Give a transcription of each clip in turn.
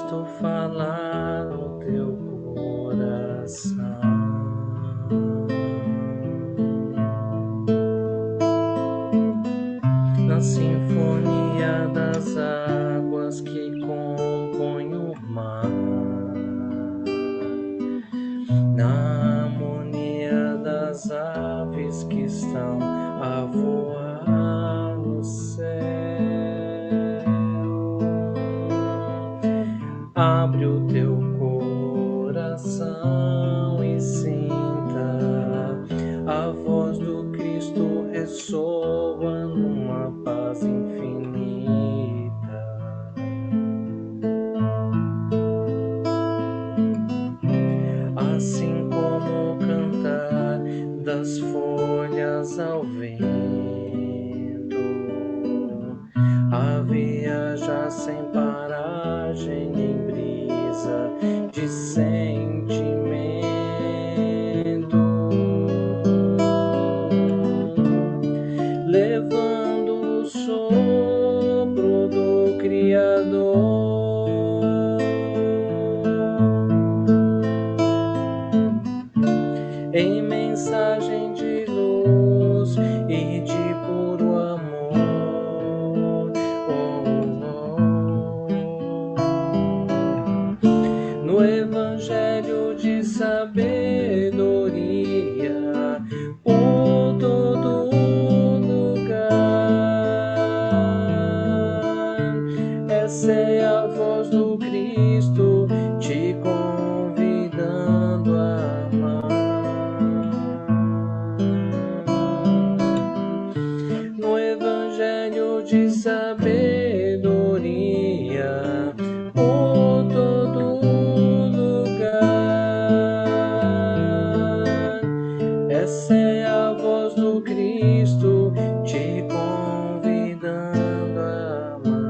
Cristo falar no teu coração. Na sinfonia das águas que compõem o mar, na harmonia das aves que estão a voar no céu. Abre o teu coração e sinta a voz do Cristo ressoa numa paz infinita. Assim como o cantar das folhas ao vento, a viajar sem paragem em brisa de sentimento, levando o sopro do Criador em mensagem de luz e de puro amor. No evangelho de sabedoria por todo lugar, essa é a voz do Cristo te convidando a amar. No evangelho de sabedoria por todo lugar, essa é a voz do Cristo te convidando a amar.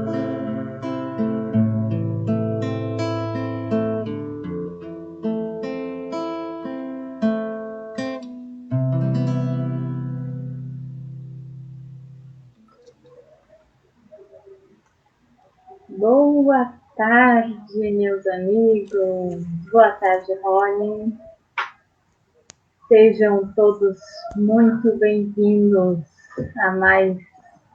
Boa tarde, meus amigos. Boa tarde, Rony. Sejam todos muito bem-vindos a mais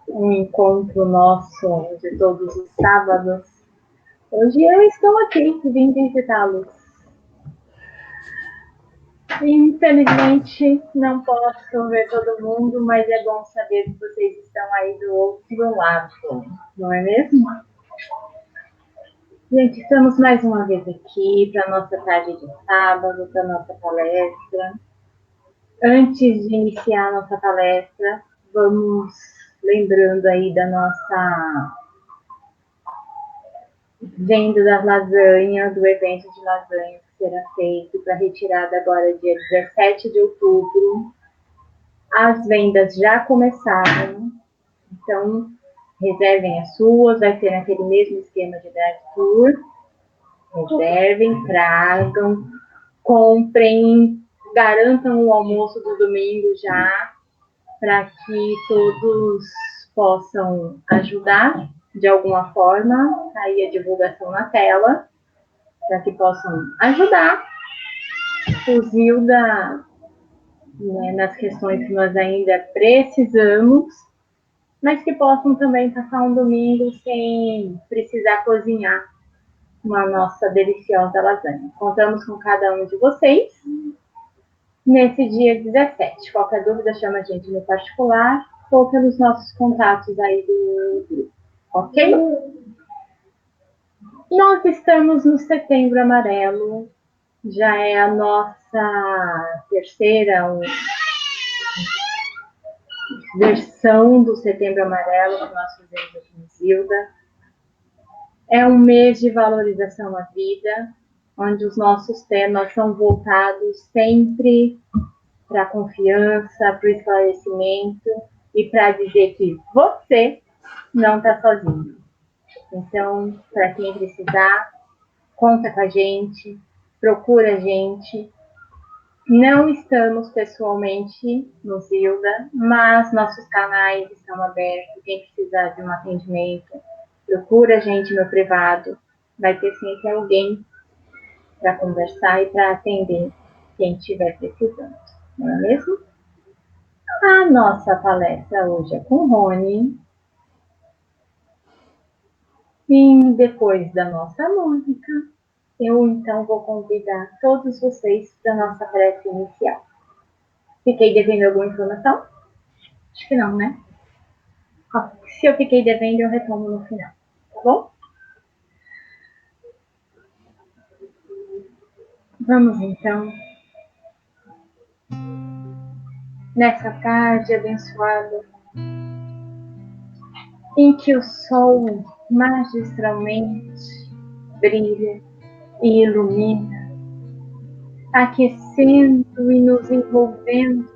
um encontro nosso de todos os sábados. Hoje eu estou aqui, vim visitá-los. Infelizmente, não posso ver todo mundo, mas é bom saber que vocês estão aí do outro lado, não é mesmo? Gente, estamos mais uma vez aqui para a nossa tarde de sábado, para a nossa palestra. Antes de iniciar a nossa palestra, vamos lembrando aí da nossa venda das lasanhas, do evento de lasanha que será feito para retirada agora dia 17 de outubro. As vendas já começaram, então reservem as suas, vai ser naquele mesmo esquema de drive-tour. Reservem, tragam, comprem, garantam o almoço do domingo já, para que todos possam ajudar de alguma forma, aí a divulgação na tela, para que possam ajudar o Zilda, né, nas questões que nós ainda precisamos, mas que possam também passar um domingo sem precisar cozinhar uma nossa deliciosa lasanha. Contamos com cada um de vocês nesse dia 17. Qualquer dúvida, chama a gente no particular ou pelos nossos contatos aí do grupo, ok? Nós estamos no Setembro Amarelo, já é a nossa terceira versão do Setembro Amarelo que nós fizemos aqui em Zilda. É um mês de valorização à vida, onde os nossos temas são voltados sempre para a confiança, para o esclarecimento e para dizer que você não está sozinho. Então, para quem precisar, conta com a gente, procura a gente. Não estamos pessoalmente no Zilda, mas nossos canais estão abertos. Quem precisar de um atendimento, procura a gente no privado. vai ter sempre alguém para conversar e para atender quem estiver precisando, não é mesmo? A nossa palestra hoje é com Rony. E depois da nossa música, eu então vou convidar todos vocês para a nossa prece inicial. Fiquei devendo alguma informação? Acho que não, né? Se eu fiquei devendo, eu retomo no final, tá bom? Vamos então, nessa tarde abençoada, em que o sol magistralmente brilha e ilumina, aquecendo e nos envolvendo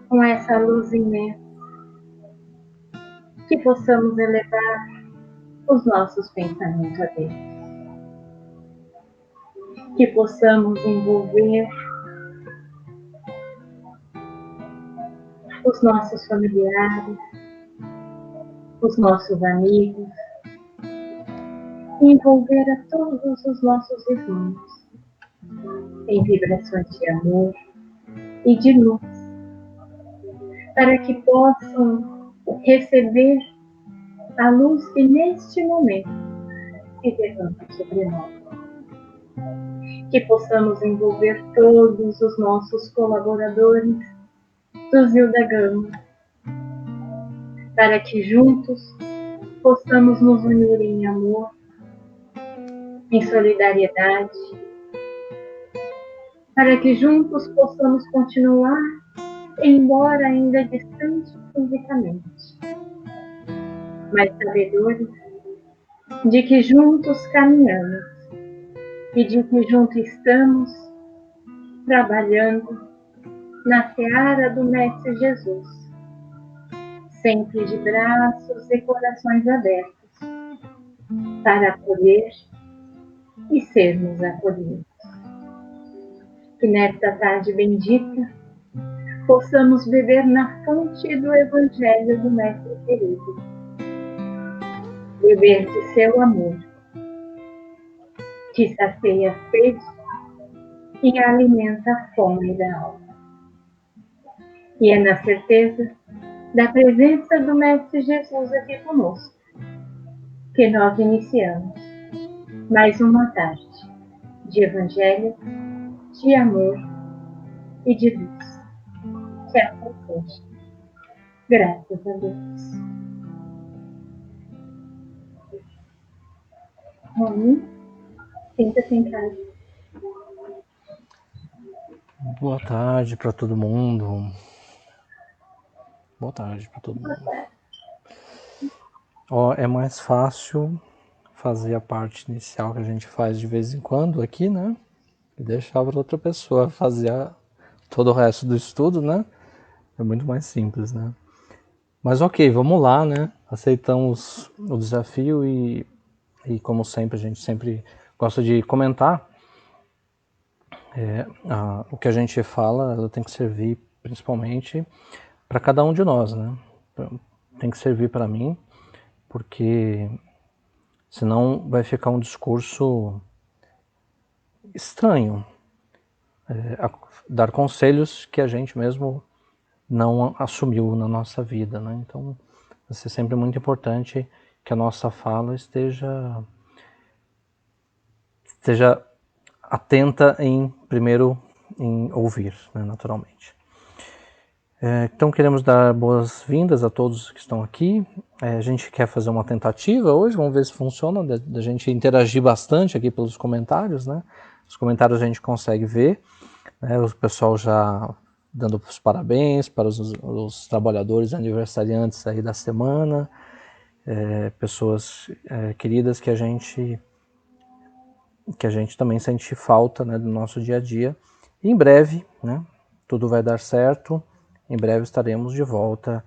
com essa luz imensa, que possamos elevar os nossos pensamentos a Deus, que possamos envolver os nossos familiares, os nossos amigos, e envolver a todos os nossos irmãos em vibrações de amor e de luz, para que possam receber a luz que neste momento se derrama sobre nós. Que possamos envolver todos os nossos colaboradores do Zil da Gama, para que juntos possamos nos unir em amor, em solidariedade, para que juntos possamos continuar, embora ainda distante fisicamente, mas sabedores de que juntos caminhamos e de que juntos estamos trabalhando na seara do Mestre Jesus, sempre de braços e corações abertos para acolher e sermos acolhidos. Que nesta tarde bendita possamos beber na fonte do Evangelho do Mestre querido, beber de seu amor, que sacia a sede e alimenta a fome da alma. E é na certeza da presença do Mestre Jesus aqui conosco que nós iniciamos mais uma tarde de Evangelho, de amor e de luz. Que assim seja. Graças a Deus. Rony, sinta-se em casa. Boa tarde para todo mundo. Boa tarde para todo mundo. Ó, é mais fácil fazer a parte inicial que a gente faz de vez em quando aqui, né? E deixar para outra pessoa fazer todo o resto do estudo, né? É muito mais simples, né? Mas ok, vamos lá, né? Aceitamos o desafio e como sempre, a gente sempre gosta de comentar. O que a gente fala, ela tem que servir principalmente para cada um de nós, né? Tem que servir para mim, porque senão vai ficar um discurso estranho, dar conselhos que a gente mesmo não assumiu na nossa vida, né? Então, vai ser sempre muito importante que a nossa fala esteja atenta primeiro em ouvir, né, naturalmente. Então queremos dar boas-vindas a todos que estão aqui. A gente quer fazer uma tentativa hoje, vamos ver se funciona, da gente interagir bastante aqui pelos comentários, né? Os comentários a gente consegue ver, né? O pessoal já dando os parabéns para os trabalhadores aniversariantes aí da semana, pessoas queridas que a gente também sente falta, né, do nosso dia a dia. E em breve, né, tudo vai dar certo, em breve estaremos de volta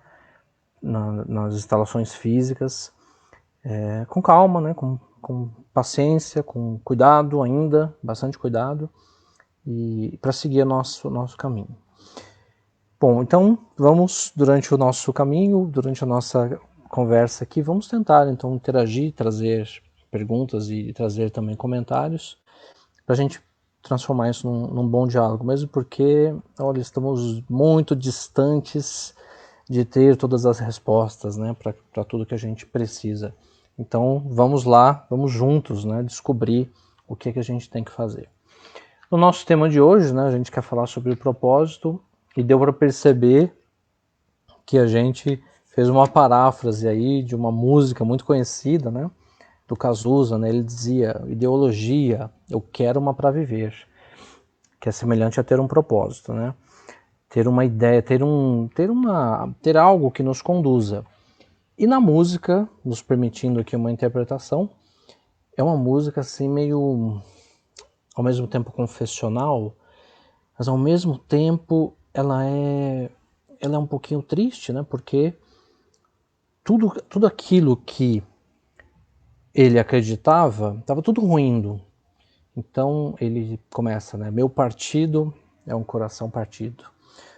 nas instalações físicas, com calma, né, com paciência, com cuidado ainda, bastante cuidado, e para seguir nosso caminho. Bom, então vamos, durante o nosso caminho, durante a nossa conversa aqui, vamos tentar então interagir, trazer perguntas e trazer também comentários, para a gente transformar isso num bom diálogo, mesmo porque, olha, estamos muito distantes de ter todas as respostas, né, para tudo que a gente precisa. Então, vamos lá, vamos juntos, né, descobrir o que a gente tem que fazer. No nosso tema de hoje, né, a gente quer falar sobre o propósito, e deu para perceber que a gente fez uma paráfrase aí de uma música muito conhecida, né, do Cazuza, né, ele dizia: ideologia, eu quero uma para viver, que é semelhante a ter um propósito, né, ter uma ideia, ter algo que nos conduza. E na música, nos permitindo aqui uma interpretação, é uma música assim meio, ao mesmo tempo confessional, mas ao mesmo tempo ela é um pouquinho triste, né? Porque tudo aquilo que ele acreditava estava tudo ruindo. Então ele começa, né? Meu partido é um coração partido.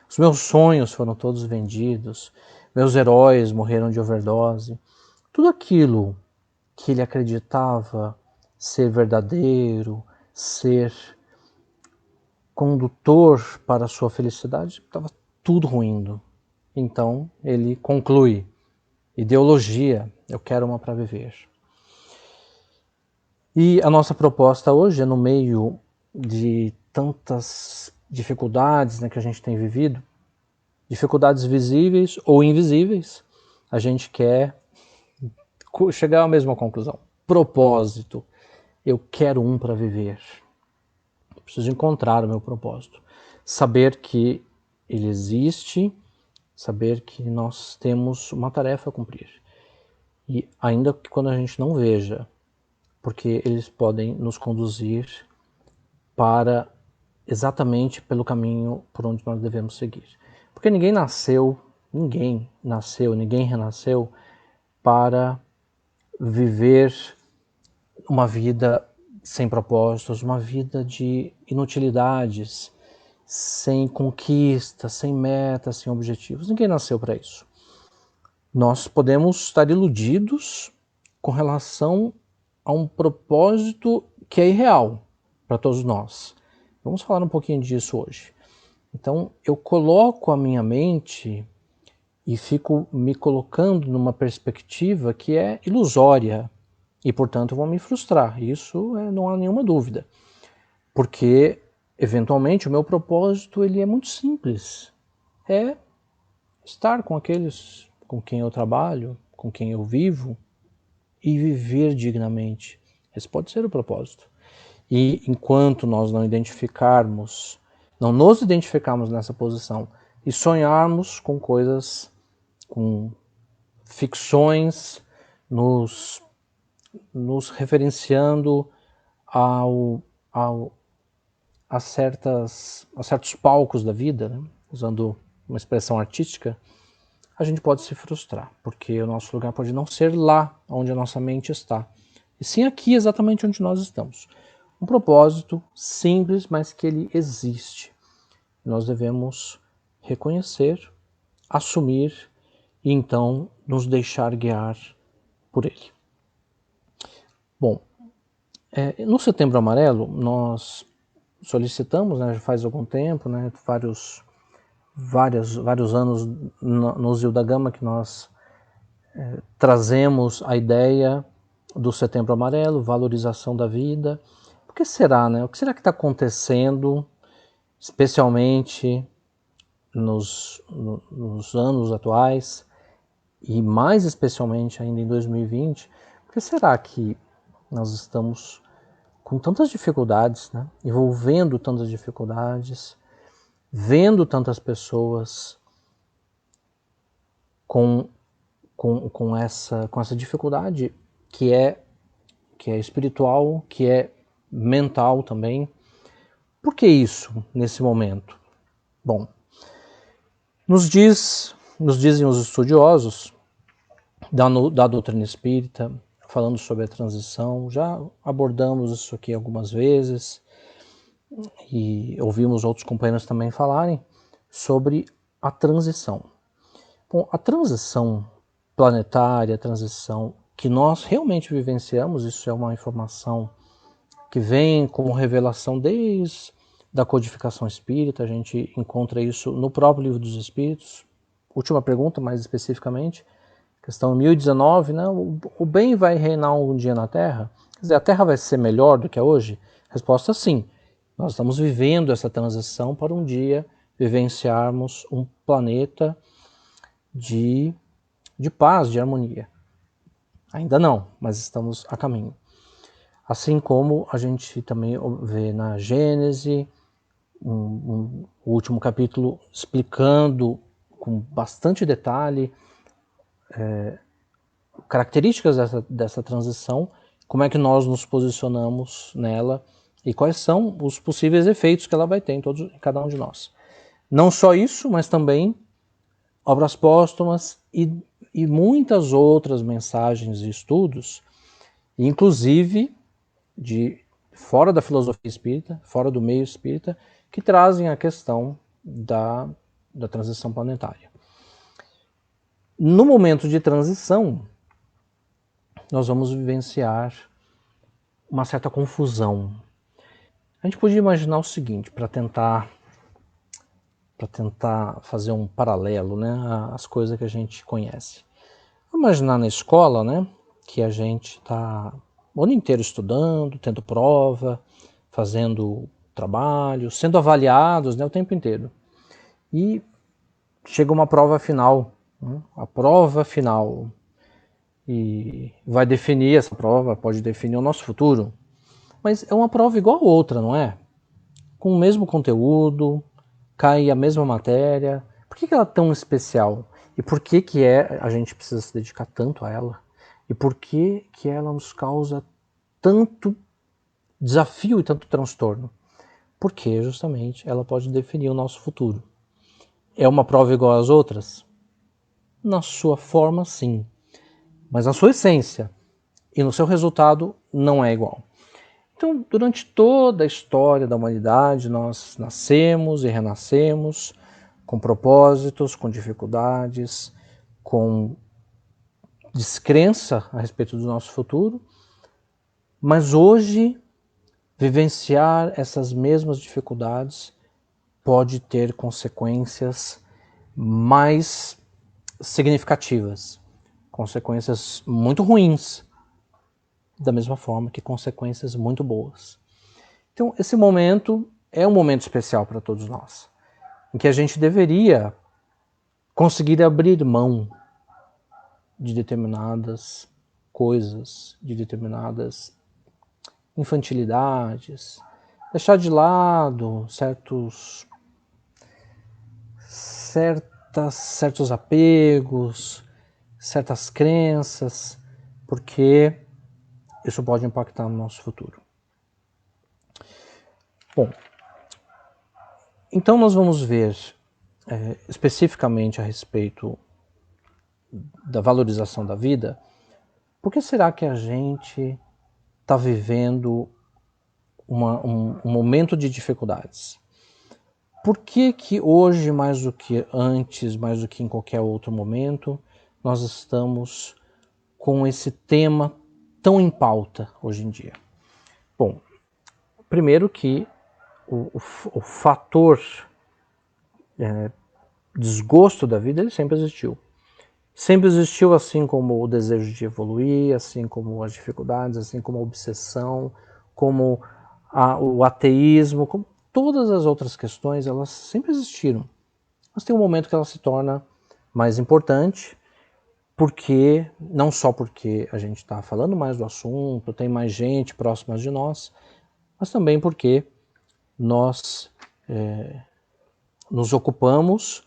Os meus sonhos foram todos vendidos. Meus heróis morreram de overdose. Tudo aquilo que ele acreditava ser verdadeiro, ser condutor para a sua felicidade, estava tudo ruindo. Então ele conclui: ideologia, eu quero uma para viver. E a nossa proposta hoje é, no meio de tantas dificuldades, né, que a gente tem vivido, dificuldades visíveis ou invisíveis, a gente quer chegar à mesma conclusão. Propósito, eu quero um para viver. Preciso encontrar o meu propósito. Saber que ele existe, saber que nós temos uma tarefa a cumprir. E ainda que quando a gente não veja, porque eles podem nos conduzir para exatamente pelo caminho por onde nós devemos seguir. Porque ninguém nasceu, ninguém renasceu para viver uma vida sem propósitos, uma vida de inutilidades, sem conquistas, sem metas, sem objetivos. Ninguém nasceu para isso. Nós podemos estar iludidos com relação a um propósito que é irreal para todos nós. Vamos falar um pouquinho disso hoje. Então, eu coloco a minha mente e fico me colocando numa perspectiva que é ilusória e, portanto, vou me frustrar. Isso não há nenhuma dúvida. Porque, eventualmente, o meu propósito ele é muito simples. É estar com aqueles com quem eu trabalho, com quem eu vivo e viver dignamente. Esse pode ser o propósito. E enquanto nós não nos identificarmos nessa posição e sonharmos com coisas, com ficções, nos referenciando a certos palcos da vida, né? Usando uma expressão artística, a gente pode se frustrar, porque o nosso lugar pode não ser lá onde a nossa mente está, e sim aqui exatamente onde nós estamos. Um propósito simples, mas que ele existe. Nós devemos reconhecer, assumir e então nos deixar guiar por ele. Bom, no Setembro Amarelo nós solicitamos, né, já faz algum tempo, né, vários anos no Zio da Gama que nós trazemos a ideia do Setembro Amarelo, valorização da vida. Por que será, né? O que será que está acontecendo, especialmente nos anos atuais e mais especialmente ainda em 2020? Por que será que nós estamos com tantas dificuldades, né? Envolvendo tantas dificuldades, vendo tantas pessoas com essa dificuldade que é espiritual, que é mental também. Por que isso nesse momento? Bom, nos dizem os estudiosos da doutrina espírita, falando sobre a transição, já abordamos isso aqui algumas vezes e ouvimos outros companheiros também falarem sobre a transição. Bom, a transição planetária, a transição que nós realmente vivenciamos, isso é uma informação que vem como revelação desde da codificação espírita, a gente encontra isso no próprio Livro dos Espíritos. Última pergunta, mais especificamente, questão 1019, né? O bem vai reinar um dia na Terra? Quer dizer, a Terra vai ser melhor do que é hoje? Resposta sim. Nós estamos vivendo essa transição para um dia vivenciarmos um planeta de paz, de harmonia. Ainda não, mas estamos a caminho. Assim como a gente também vê na Gênese, o último capítulo explicando com bastante detalhe características dessa transição, como é que nós nos posicionamos nela e quais são os possíveis efeitos que ela vai ter em cada um de nós. Não só isso, mas também obras póstumas e muitas outras mensagens e estudos, inclusive de fora da filosofia espírita, fora do meio espírita, que trazem a questão da transição planetária. No momento de transição, nós vamos vivenciar uma certa confusão. A gente podia imaginar o seguinte, para tentar fazer um paralelo, né, às coisas que a gente conhece. Vamos imaginar na escola, né, que a gente está o ano inteiro estudando, tendo prova, fazendo trabalho, sendo avaliados, né, o tempo inteiro. E chega uma prova final, né, a prova final, e vai definir essa prova, pode definir o nosso futuro, mas é uma prova igual a outra, não é? Com o mesmo conteúdo, cai a mesma matéria. Por que ela é tão especial? E por que a gente precisa se dedicar tanto a ela? E por que ela nos causa tanto desafio e tanto transtorno? Porque justamente ela pode definir o nosso futuro. É uma prova igual às outras? Na sua forma, sim. Mas na sua essência e no seu resultado não é igual. Então, durante toda a história da humanidade, nós nascemos e renascemos com propósitos, com dificuldades, com descrença a respeito do nosso futuro, mas hoje vivenciar essas mesmas dificuldades pode ter consequências mais significativas, consequências muito ruins, da mesma forma que consequências muito boas. Então, esse momento é um momento especial para todos nós, em que a gente deveria conseguir abrir mão de determinadas coisas, de determinadas infantilidades, deixar de lado certos apegos, certas crenças, porque isso pode impactar no nosso futuro. Bom, então nós vamos ver especificamente a respeito da valorização da vida. Por que será que a gente está vivendo um momento de dificuldades? Por que hoje, mais do que antes, mais do que em qualquer outro momento, nós estamos com esse tema tão em pauta hoje em dia? Bom, primeiro que o fator desgosto da vida, ele sempre existiu. Sempre existiu, assim como o desejo de evoluir, assim como as dificuldades, assim como a obsessão, como o ateísmo, como todas as outras questões, elas sempre existiram. Mas tem um momento que ela se torna mais importante, porque não só porque a gente está falando mais do assunto, tem mais gente próxima de nós, mas também porque nós nos ocupamos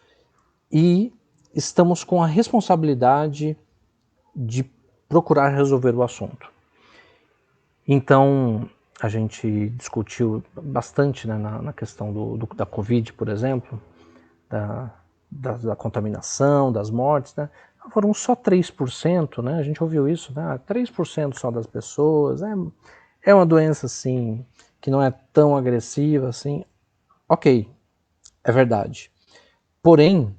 e estamos com a responsabilidade de procurar resolver o assunto. Então, a gente discutiu bastante, né, na questão da Covid, por exemplo, da contaminação, das mortes, né? Foram só 3%, né? A gente ouviu isso, né? 3% só das pessoas, é uma doença, assim, que não é tão agressiva, assim. Ok, é verdade. Porém,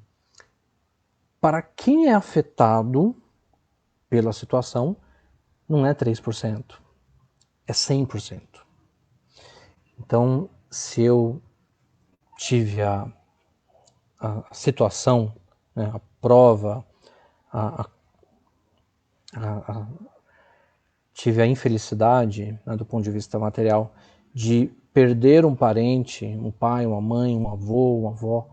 para quem é afetado pela situação, não é 3%, é 100%. Então, se eu tive a situação, né, a prova, tive a infelicidade, né, do ponto de vista material, de perder um parente, um pai, uma mãe, um avô, uma avó,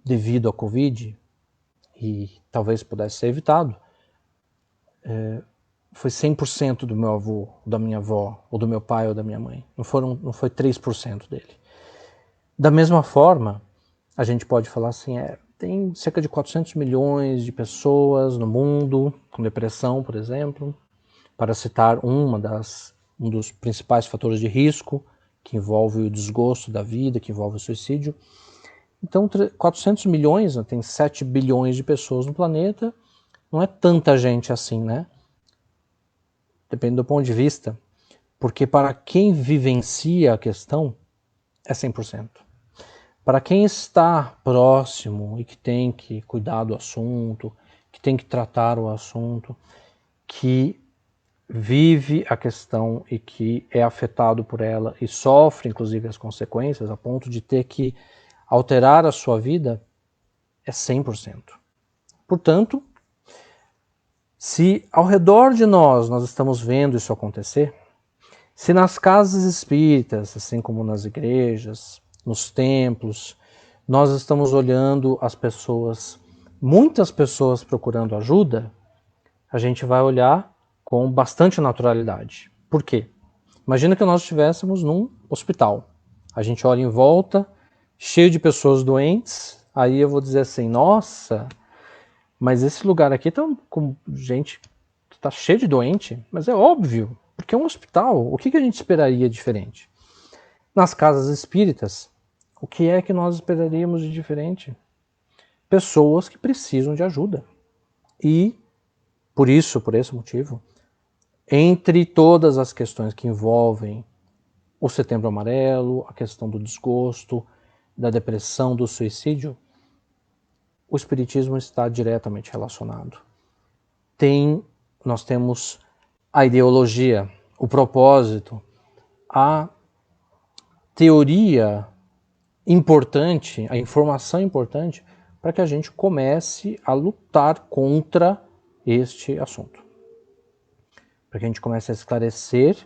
devido à Covid, e talvez pudesse ser evitado, foi 100% do meu avô, da minha avó, ou do meu pai ou da minha mãe. Não foi 3% dele. Da mesma forma, a gente pode falar assim, tem cerca de 400 milhões de pessoas no mundo com depressão, por exemplo, para citar um dos principais fatores de risco, que envolve o desgosto da vida, que envolve o suicídio. Então, 400 milhões, tem 7 bilhões de pessoas no planeta, não é tanta gente assim, né? Depende do ponto de vista, porque para quem vivencia a questão, é 100%. Para quem está próximo e que tem que cuidar do assunto, que tem que tratar o assunto, que vive a questão e que é afetado por ela e sofre inclusive as consequências a ponto de ter que alterar a sua vida, é 100%. Portanto, se ao redor de nós estamos vendo isso acontecer, se nas casas espíritas, assim como nas igrejas, nos templos, nós estamos olhando as pessoas, muitas pessoas procurando ajuda, a gente vai olhar com bastante naturalidade. Por quê? Imagina que nós estivéssemos num hospital. A gente olha em volta, cheio de pessoas doentes, aí eu vou dizer assim, nossa, mas esse lugar aqui tá com gente que tá cheio de doente, mas é óbvio, porque é um hospital, o que a gente esperaria diferente? Nas casas espíritas, o que é que nós esperaríamos de diferente? Pessoas que precisam de ajuda. E, por esse motivo, entre todas as questões que envolvem o Setembro Amarelo, a questão do desgosto, da depressão, do suicídio, o Espiritismo está diretamente relacionado. Nós temos a ideologia, o propósito, a teoria importante, a informação importante para que a gente comece a lutar contra este assunto. Para que a gente comece a esclarecer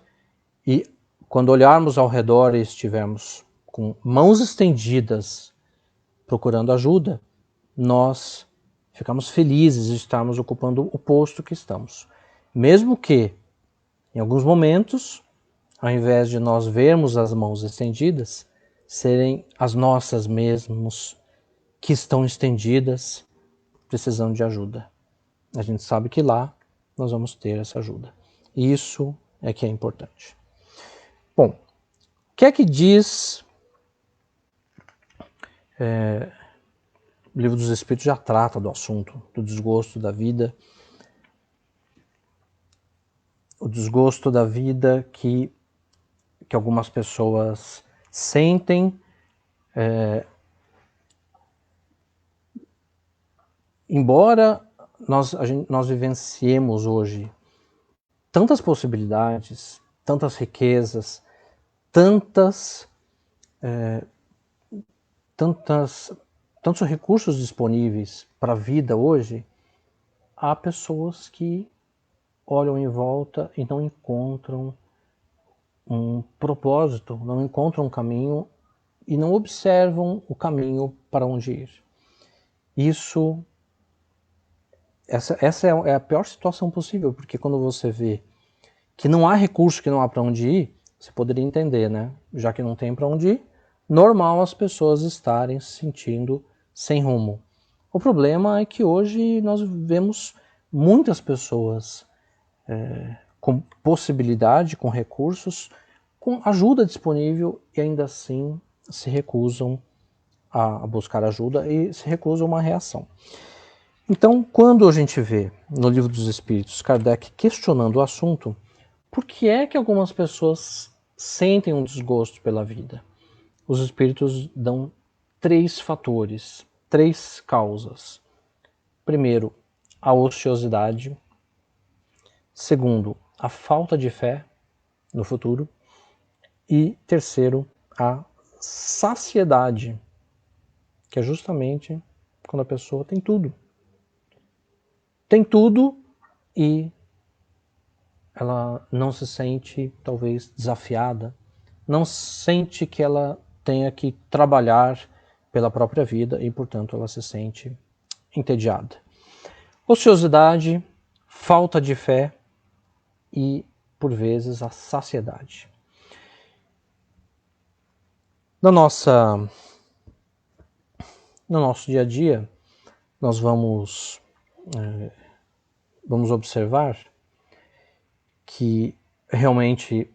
e quando olharmos ao redor e estivermos com mãos estendidas procurando ajuda, nós ficamos felizes de estarmos ocupando o posto que estamos. Mesmo que, em alguns momentos, ao invés de nós vermos as mãos estendidas, serem as nossas mesmos que estão estendidas, precisando de ajuda. A gente sabe que lá nós vamos ter essa ajuda. Isso é que é importante. Bom, o que é que diz... o Livro dos Espíritos já trata do assunto, do desgosto da vida. O desgosto da vida que algumas pessoas sentem, embora nós vivenciemos hoje tantas possibilidades, tantas riquezas, tantos recursos disponíveis para a vida hoje, há pessoas que olham em volta e não encontram um propósito, não encontram um caminho e não observam o caminho para onde ir. Essa é a pior situação possível, porque quando você vê que não há recurso, que não há para onde ir, você poderia entender, né? Já que não tem para onde ir, normal as pessoas estarem se sentindo sem rumo. O problema é que hoje nós vemos muitas pessoas com possibilidade, com recursos, com ajuda disponível e ainda assim se recusam a buscar ajuda e se recusam uma reação. Então, quando a gente vê no Livro dos Espíritos Kardec questionando o assunto, por que é que algumas pessoas sentem um desgosto pela vida? Os Espíritos dão 3 fatores, 3 causas. Primeiro, a ociosidade. Segundo, a falta de fé no futuro. E terceiro, a saciedade, que é justamente quando a pessoa tem tudo. Tem tudo e ela não se sente, talvez, desafiada, não sente que ela tenha que trabalhar pela própria vida e, portanto, ela se sente entediada. Ociosidade, falta de fé e, por vezes, a saciedade. No nosso dia a dia, nós vamos observar que realmente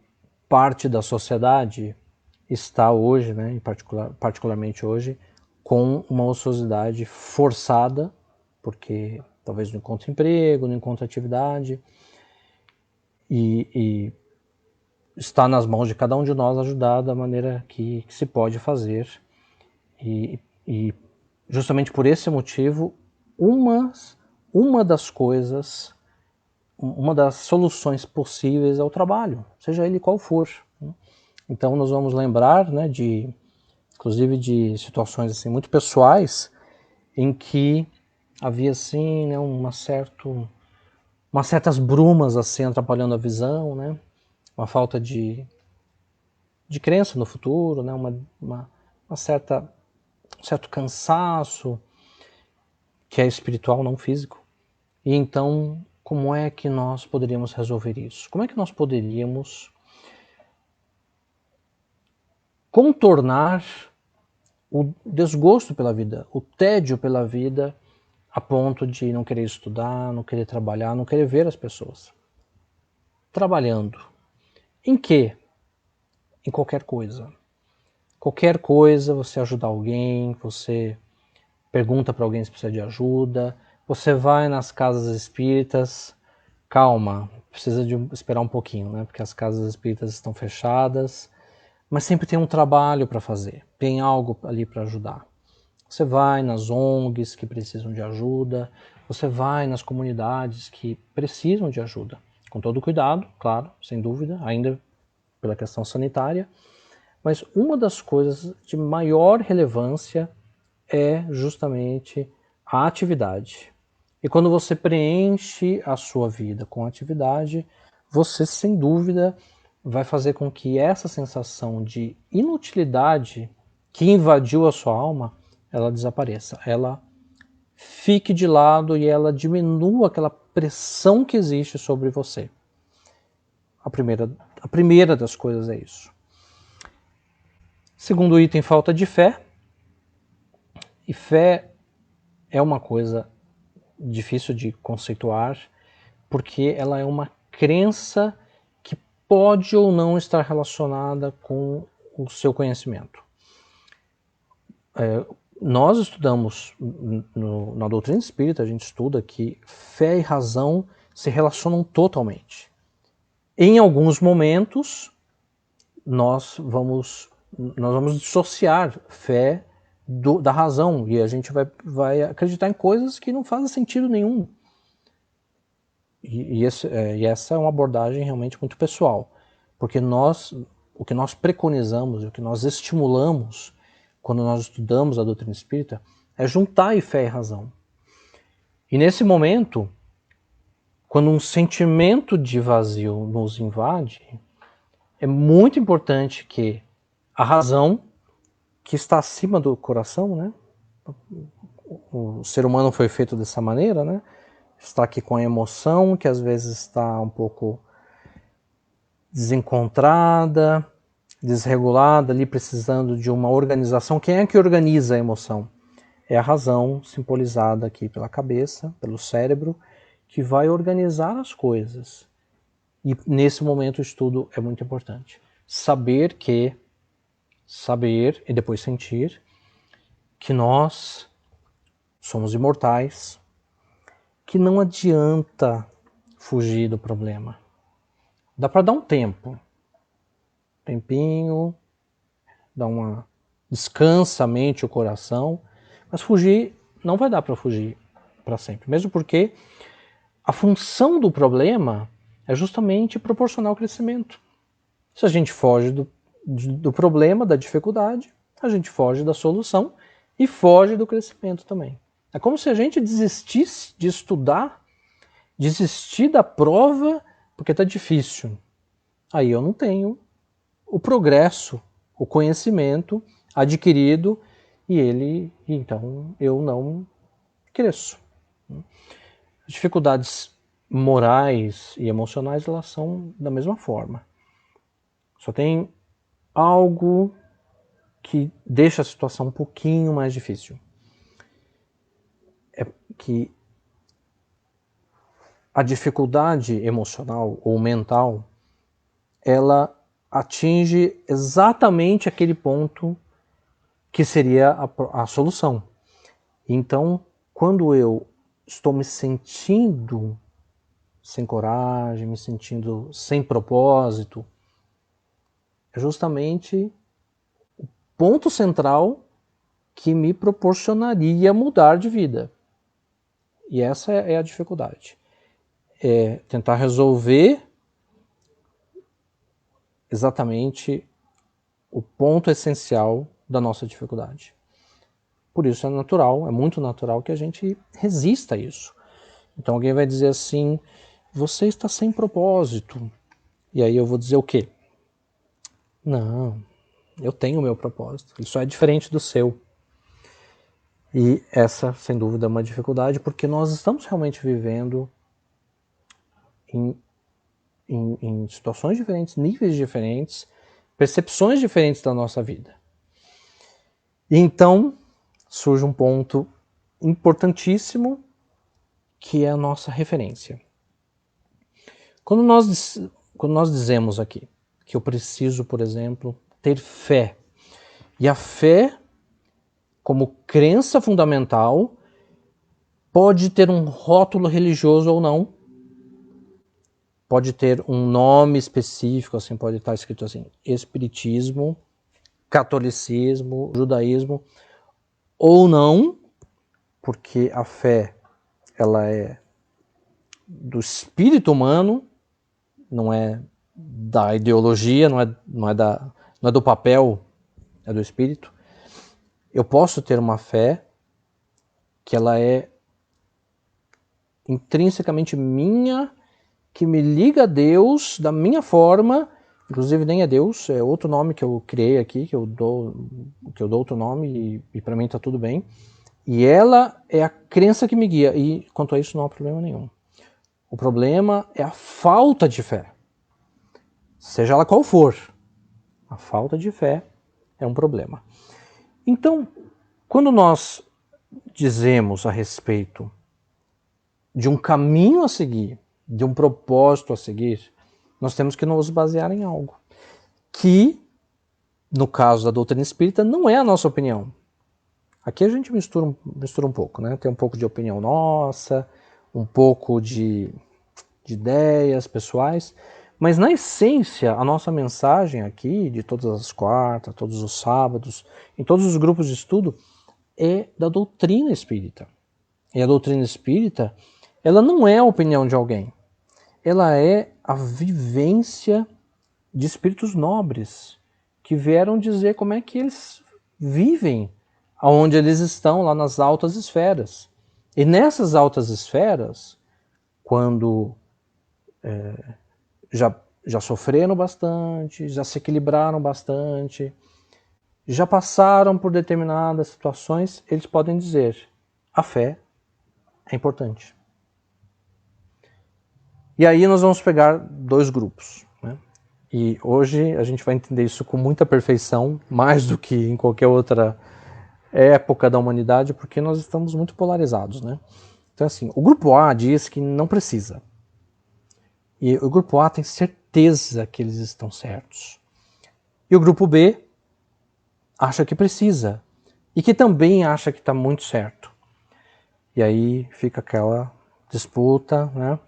parte da sociedade está hoje, né, particularmente hoje, com uma ociosidade forçada, porque talvez não encontra emprego, não encontra atividade, e está nas mãos de cada um de nós ajudar da maneira que se pode fazer. E justamente por esse motivo, uma das coisas, uma das soluções possíveis é o trabalho, seja ele qual for. Então nós vamos lembrar, né, inclusive de situações assim, muito pessoais, em que havia assim, né, umas certas brumas assim, atrapalhando a visão, né, uma falta de crença no futuro, né, um certo cansaço, que é espiritual, não físico. E então, como é que nós poderíamos resolver isso? Como é que nós poderíamos contornar o desgosto pela vida, o tédio pela vida, a ponto de não querer estudar, não querer trabalhar, não querer ver as pessoas? Trabalhando. Em quê? Em qualquer coisa. Qualquer coisa, você ajudar alguém, você pergunta para alguém se precisa de ajuda, você vai nas casas espíritas, calma, precisa de esperar um pouquinho, né? Porque as casas espíritas estão fechadas, mas sempre tem um trabalho para fazer, tem algo ali para ajudar. Você vai nas ONGs que precisam de ajuda, você vai nas comunidades que precisam de ajuda, com todo cuidado, claro, sem dúvida, ainda pela questão sanitária, mas uma das coisas de maior relevância é justamente a atividade. E quando você preenche a sua vida com atividade, você sem dúvida vai fazer com que essa sensação de inutilidade que invadiu a sua alma, ela desapareça, ela fique de lado e ela diminua aquela pressão que existe sobre você. A primeira das coisas é isso. Segundo item, falta de fé. E fé é uma coisa difícil de conceituar, porque ela é uma crença que pode ou não estar relacionada com o seu conhecimento. Nós estudamos, na doutrina espírita, a gente estuda que fé e razão se relacionam totalmente. Em alguns momentos, nós vamos dissociar fé da razão, e a gente vai acreditar em coisas que não fazem sentido nenhum. E essa é uma abordagem realmente muito pessoal, porque o que nós preconizamos, o que nós estimulamos quando nós estudamos a doutrina espírita é juntar fé e razão. E nesse momento, quando um sentimento de vazio nos invade, é muito importante que a razão, que está acima do coração, né? O ser humano foi feito dessa maneira, né? Está aqui com a emoção, que às vezes está um pouco desencontrada, desregulada, ali precisando de uma organização. Quem é que organiza a emoção? É a razão, simbolizada aqui pela cabeça, pelo cérebro, que vai organizar as coisas. E nesse momento o estudo é muito importante. Saber e depois sentir que nós somos imortais, que não adianta fugir do problema. Dá para dar um tempinho, dar uma descansa a mente, o coração, mas fugir não vai dar para fugir para sempre, mesmo porque a função do problema é justamente proporcionar o crescimento. Se a gente foge do problema, da dificuldade, a gente foge da solução e foge do crescimento também. É como se a gente desistisse de estudar, desistir da prova porque está difícil. Aí eu não tenho o progresso, o conhecimento adquirido então eu não cresço. As dificuldades morais e emocionais, elas são da mesma forma. Só tem algo que deixa a situação um pouquinho mais difícil. É que a dificuldade emocional ou mental, ela atinge exatamente aquele ponto que seria a solução. Então, quando eu estou me sentindo sem coragem, me sentindo sem propósito, é justamente o ponto central que me proporcionaria mudar de vida. E essa é a dificuldade. É tentar resolver exatamente o ponto essencial da nossa dificuldade. Por isso é natural, é muito natural que a gente resista a isso. Então alguém vai dizer assim, você está sem propósito. E aí eu vou dizer o quê? Não, eu tenho o meu propósito, ele só é diferente do seu. E essa, sem dúvida, é uma dificuldade, porque nós estamos realmente vivendo em situações diferentes, níveis diferentes, percepções diferentes da nossa vida. E então surge um ponto importantíssimo, que é a nossa referência. Quando nós dizemos aqui que eu preciso, por exemplo, ter fé, e a fé, como crença fundamental, pode ter um rótulo religioso ou não, pode ter um nome específico, assim, pode estar escrito assim, espiritismo, catolicismo, judaísmo, ou não, porque a fé, ela é do espírito humano, não é da ideologia, não é do papel, é do espírito. Eu posso ter uma fé que ela é intrinsecamente minha, que me liga a Deus da minha forma, inclusive nem é Deus, é outro nome que eu criei aqui, que eu dou outro nome e para mim está tudo bem. E ela é a crença que me guia, e quanto a isso não há problema nenhum. O problema é a falta de fé. Seja ela qual for, a falta de fé é um problema. Então, quando nós dizemos a respeito de um caminho a seguir, de um propósito a seguir, nós temos que nos basear em algo que, no caso da doutrina espírita, não é a nossa opinião. Aqui a gente mistura um pouco, né? Tem um pouco de opinião nossa, um pouco de ideias pessoais, mas na essência a nossa mensagem aqui, de todas as quartas, todos os sábados, em todos os grupos de estudo, é da doutrina espírita. E a doutrina espírita, ela não é a opinião de alguém, ela é a vivência de espíritos nobres, que vieram dizer como é que eles vivem aonde eles estão, lá nas altas esferas. E nessas altas esferas, quando já sofreram bastante, já se equilibraram bastante, já passaram por determinadas situações, eles podem dizer, a fé é importante. E aí nós vamos pegar dois grupos, né? E hoje a gente vai entender isso com muita perfeição, mais do que em qualquer outra época da humanidade, porque nós estamos muito polarizados, né? Então assim, o grupo A diz que não precisa. E o grupo A tem certeza que eles estão certos. E o grupo B acha que precisa. E que também acha que está muito certo. E aí fica aquela disputa, né?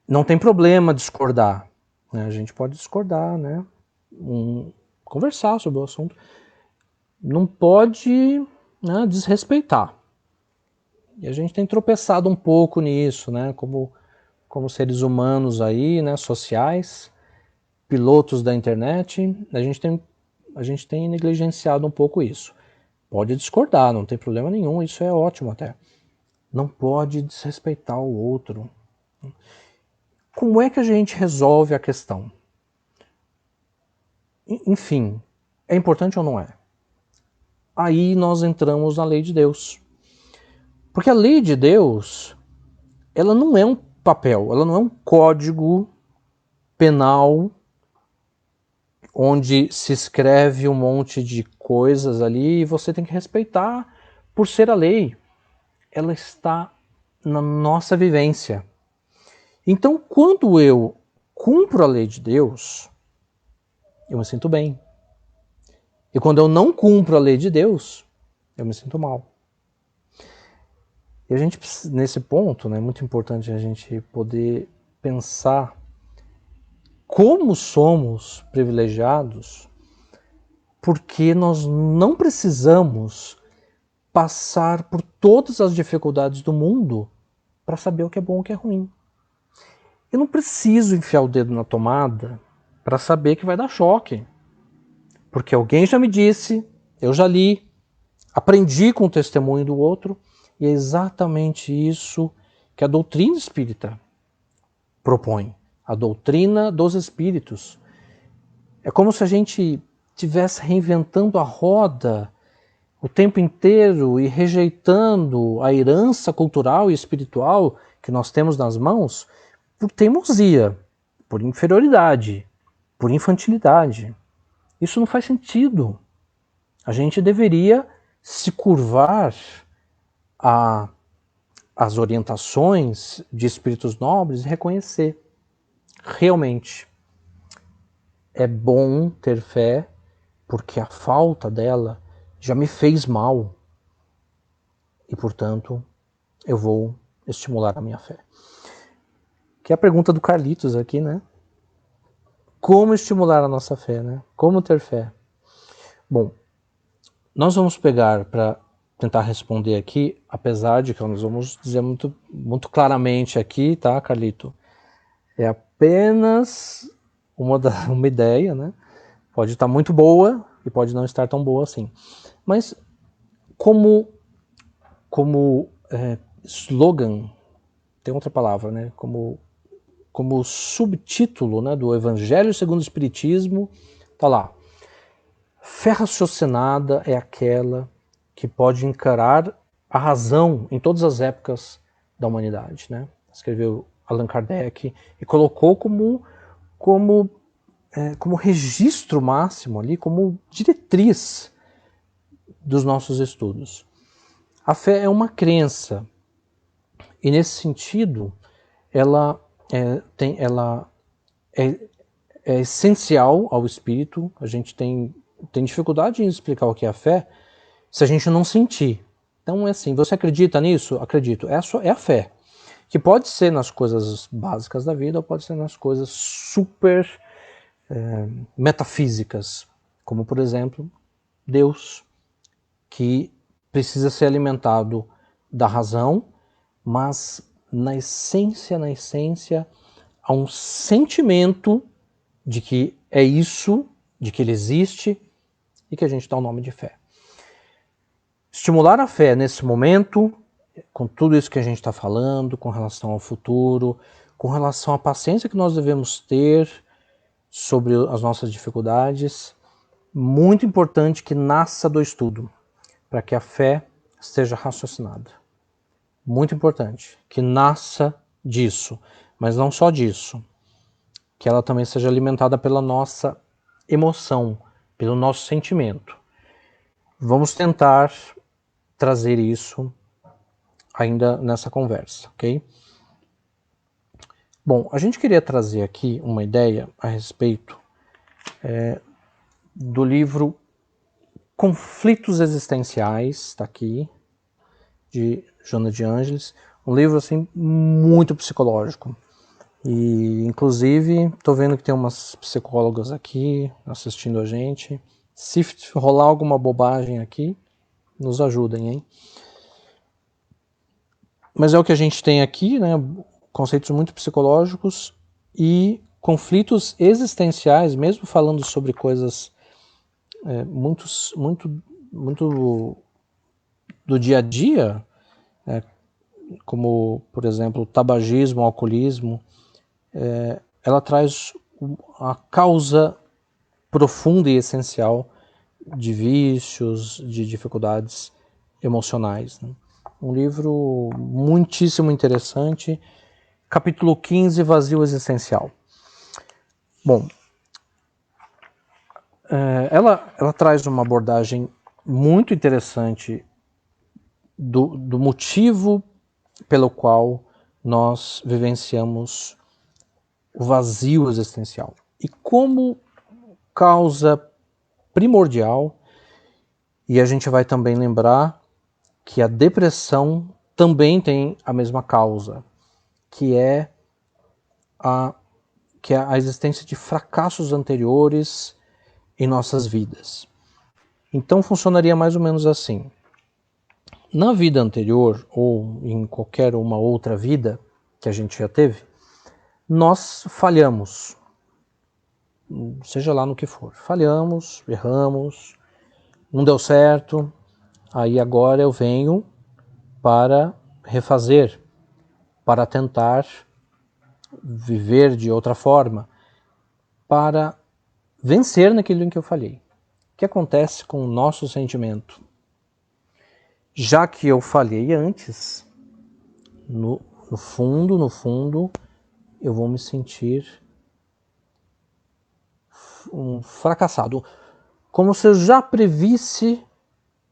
Não tem problema discordar. Né? A gente pode discordar, né? Conversar sobre o assunto. Não pode, né, desrespeitar. E a gente tem tropeçado um pouco nisso, né? Como como seres humanos aí, né, sociais, pilotos da internet, a gente tem negligenciado um pouco isso. Pode discordar, não tem problema nenhum, isso é ótimo até. Não pode desrespeitar o outro. Como é que a gente resolve a questão? Enfim, é importante ou não é? Aí nós entramos na lei de Deus. Porque a lei de Deus, ela não é um papel, ela não é um código penal onde se escreve um monte de coisas ali e você tem que respeitar por ser a lei. Ela está na nossa vivência. Então, quando eu cumpro a lei de Deus, eu me sinto bem. E quando eu não cumpro a lei de Deus, eu me sinto mal. E a gente, nesse ponto, né, é muito importante a gente poder pensar como somos privilegiados, porque nós não precisamos passar por todas as dificuldades do mundo para saber o que é bom e o que é ruim. Eu não preciso enfiar o dedo na tomada para saber que vai dar choque. Porque alguém já me disse, eu já li, aprendi com o testemunho do outro, e é exatamente isso que a doutrina espírita propõe. A doutrina dos espíritos. É como se a gente estivesse reinventando a roda o tempo inteiro e rejeitando a herança cultural e espiritual que nós temos nas mãos por teimosia, por inferioridade, por infantilidade. Isso não faz sentido. A gente deveria se curvar às orientações de espíritos nobres e reconhecer. Realmente, é bom ter fé, porque a falta dela já me fez mal. E, portanto, eu vou estimular a minha fé. Que é a pergunta do Carlitos aqui, né? Como estimular a nossa fé, né? Como ter fé? Bom, nós vamos pegar para tentar responder aqui, apesar de que nós vamos dizer muito claramente aqui, tá, Carlito? É apenas uma ideia, né? Pode estar muito boa e pode não estar tão boa assim. Mas como slogan, tem outra palavra, né? Como subtítulo, né, do Evangelho segundo o Espiritismo, tá lá. Fé raciocinada é aquela que pode encarar a razão em todas as épocas da humanidade, né? Escreveu Allan Kardec e colocou como registro máximo ali, como diretriz dos nossos estudos. A fé é uma crença e nesse sentido ela é essencial ao espírito. A gente tem dificuldade em explicar o que é a fé se a gente não sentir. Então é assim, você acredita nisso? Acredito. É a fé. Que pode ser nas coisas básicas da vida ou pode ser nas coisas super metafísicas, como por exemplo, Deus, que precisa ser alimentado da razão, mas na essência, há um sentimento de que é isso, de que ele existe e que a gente dá o nome de fé. Estimular a fé nesse momento, com tudo isso que a gente está falando, com relação ao futuro, com relação à paciência que nós devemos ter sobre as nossas dificuldades, muito importante que nasça do estudo, para que a fé seja raciocinada. Muito importante que nasça disso, mas não só disso, que ela também seja alimentada pela nossa emoção, pelo nosso sentimento. Vamos tentar trazer isso ainda nessa conversa, ok? Bom, a gente queria trazer aqui uma ideia a respeito do livro Conflitos Existenciais, está aqui, de Joana de Ângeles, um livro assim muito psicológico. E inclusive estou vendo que tem umas psicólogas aqui assistindo a gente. Se rolar alguma bobagem aqui, nos ajudem, hein? Mas é o que a gente tem aqui, né? conceitos muito psicológicos e conflitos existenciais, mesmo falando sobre coisas muito do dia a dia, como, por exemplo, o tabagismo, o alcoolismo, ela traz a causa profunda e essencial de vícios, de dificuldades emocionais, né? Um livro muitíssimo interessante, capítulo 15, Vazio Existencial. Bom, ela traz uma abordagem muito interessante do motivo pelo qual nós vivenciamos o vazio existencial. E como causa primordial, e a gente vai também lembrar que a depressão também tem a mesma causa, que é a existência de fracassos anteriores em nossas vidas. Então funcionaria mais ou menos assim. Na vida anterior, ou em qualquer uma outra vida que a gente já teve, nós falhamos, seja lá no que for. Falhamos, erramos, não deu certo, aí agora eu venho para refazer, para tentar viver de outra forma, para vencer naquilo em que eu falhei. O que acontece com o nosso sentimento? Já que eu falhei antes, no fundo, eu vou me sentir um fracassado. Como se eu já previsse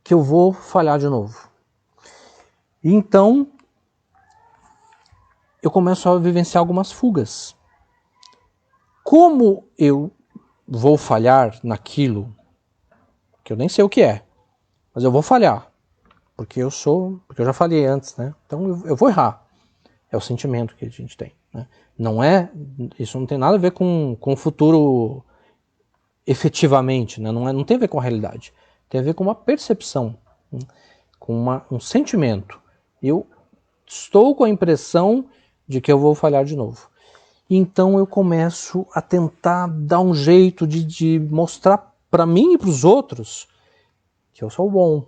que eu vou falhar de novo. E então, eu começo a vivenciar algumas fugas. Como eu vou falhar naquilo que eu nem sei o que é, mas eu vou falhar, porque eu já falhei antes, né? Então eu vou errar. É o sentimento que a gente tem, né? Isso não tem nada a ver com o futuro efetivamente, né? Não tem a ver com a realidade. Tem a ver com uma percepção, né? Com um sentimento. Eu estou com a impressão de que eu vou falhar de novo. Então eu começo a tentar dar um jeito de mostrar para mim e para os outros que eu sou bom.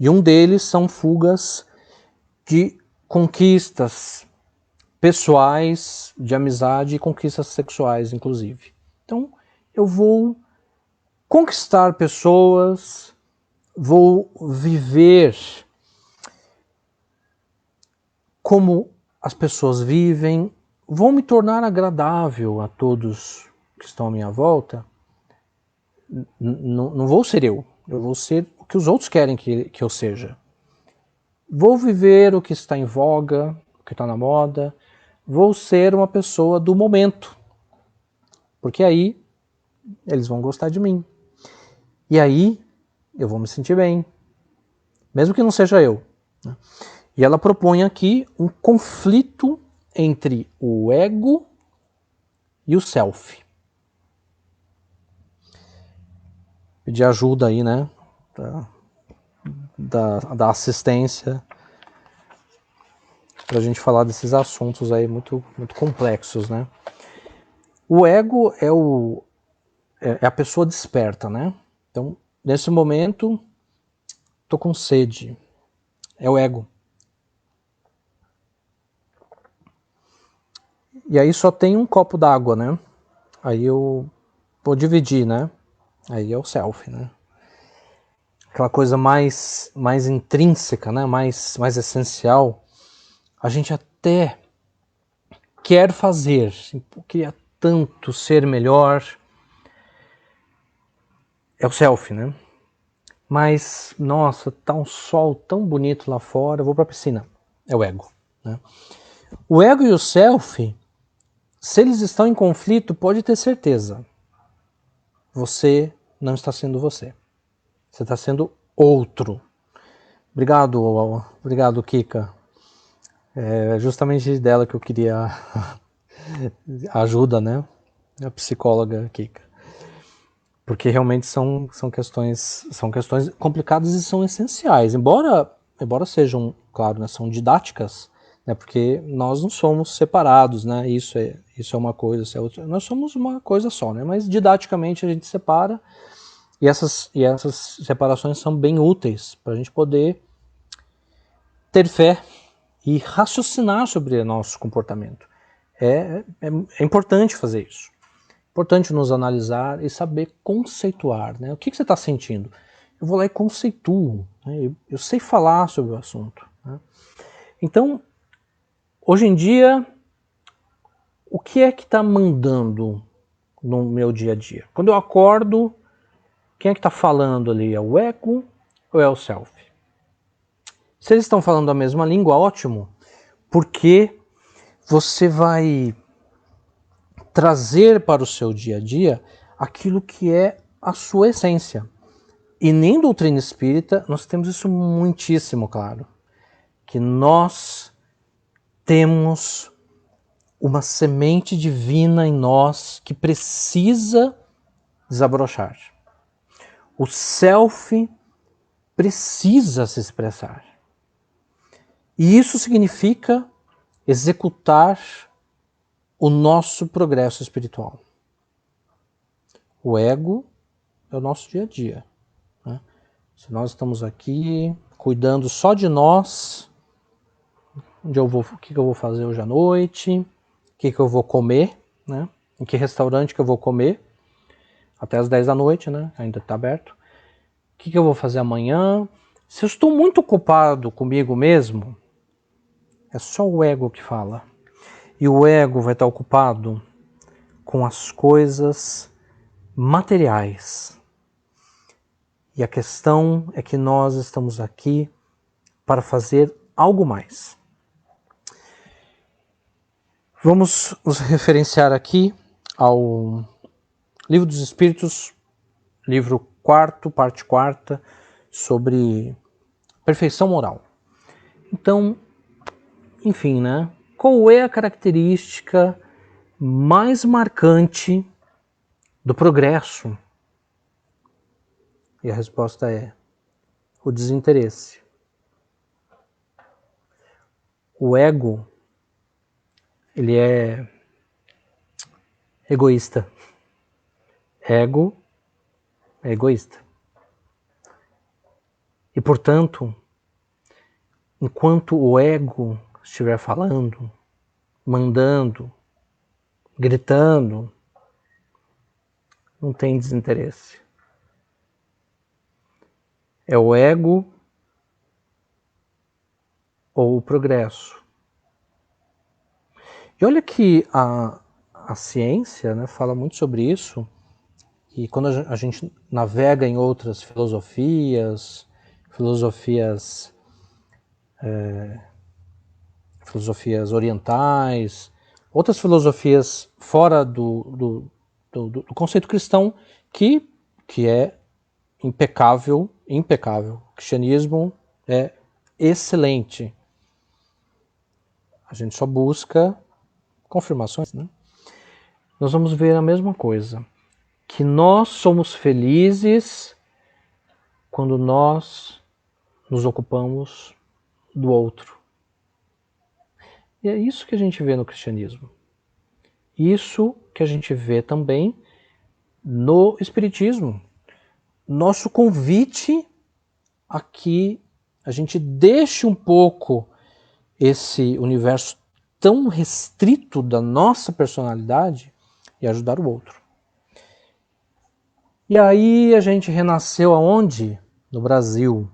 E um deles são fugas de conquistas pessoais, de amizade e conquistas sexuais, inclusive. Então eu vou conquistar pessoas, vou viver como as pessoas vivem, vou me tornar agradável a todos que estão à minha volta. Não vou ser eu vou ser o que os outros querem que eu seja. Vou viver o que está em voga, o que está na moda, vou ser uma pessoa do momento, porque aí eles vão gostar de mim. E aí eu vou me sentir bem, mesmo que não seja eu, né? E ela propõe aqui um conflito entre o ego e o self. Pedir ajuda aí, né? Da assistência para a gente falar desses assuntos aí muito complexos, né? O ego é a pessoa desperta, né? Então, nesse momento, tô com sede. É o ego. E aí só tem um copo d'água, né? Aí eu vou dividir, né? Aí é o self, né? Aquela coisa mais intrínseca, né? Mais essencial. A gente até quer fazer, queria tanto ser melhor. É o self, né? Mas, nossa, tá um sol tão bonito lá fora, eu vou pra piscina. É o ego, né? O ego e o self, se eles estão em conflito, pode ter certeza. Você não está sendo você. Você está sendo outro. Obrigado, Kika. É justamente dela que eu queria ajuda, né? A psicóloga Kika. Porque realmente são questões complicadas e são essenciais. Embora sejam, claro, né, são didáticas, né? Porque nós não somos separados, né? Isso é uma coisa, isso é outra. Nós somos uma coisa só, né? Mas didaticamente a gente separa, e essas separações são bem úteis para a gente poder ter fé e raciocinar sobre o nosso comportamento. É importante fazer isso. Importante nos analisar e saber conceituar, né? O que você está sentindo? Eu vou lá e conceituo, né? Eu sei falar sobre o assunto, né? Então, hoje em dia, o que é que está mandando no meu dia a dia? Quando eu acordo, quem é que está falando ali? É o ego ou é o self? Se eles estão falando a mesma língua, ótimo, porque você vai trazer para o seu dia a dia aquilo que é a sua essência. E nem doutrina espírita nós temos isso muitíssimo claro, que nós temos uma semente divina em nós que precisa desabrochar. O self precisa se expressar. E isso significa executar o nosso progresso espiritual. O ego é o nosso dia a dia, né? Se nós estamos aqui cuidando só de nós, o que eu vou fazer hoje à noite, o que eu vou comer, né? Em que restaurante que eu vou comer, até as 10 da noite, né? Ainda está aberto. O que eu vou fazer amanhã? Se eu estou muito ocupado comigo mesmo, é só o ego que fala. E o ego vai estar ocupado com as coisas materiais. E a questão é que nós estamos aqui para fazer algo mais. Vamos nos referenciar aqui ao Livro dos Espíritos, livro 4º, parte 4ª, sobre perfeição moral. Então, enfim, né? Qual é a característica mais marcante do progresso? E a resposta é o desinteresse. O ego, ele é egoísta. Ego é egoísta. E, portanto, enquanto o ego estiver falando, mandando, gritando, não tem desinteresse. É o ego ou o progresso. E olha que a ciência, né, fala muito sobre isso, e quando a gente navega em outras filosofias orientais, outras filosofias fora do conceito cristão, que é impecável. O cristianismo é excelente. A gente só busca confirmações, né? Nós vamos ver a mesma coisa, que nós somos felizes quando nós nos ocupamos do outro. E é isso que a gente vê no cristianismo. Isso que a gente vê também no espiritismo. Nosso convite a que a gente deixe um pouco esse universo tão restrito da nossa personalidade e ajudar o outro. E aí a gente renasceu aonde? No Brasil.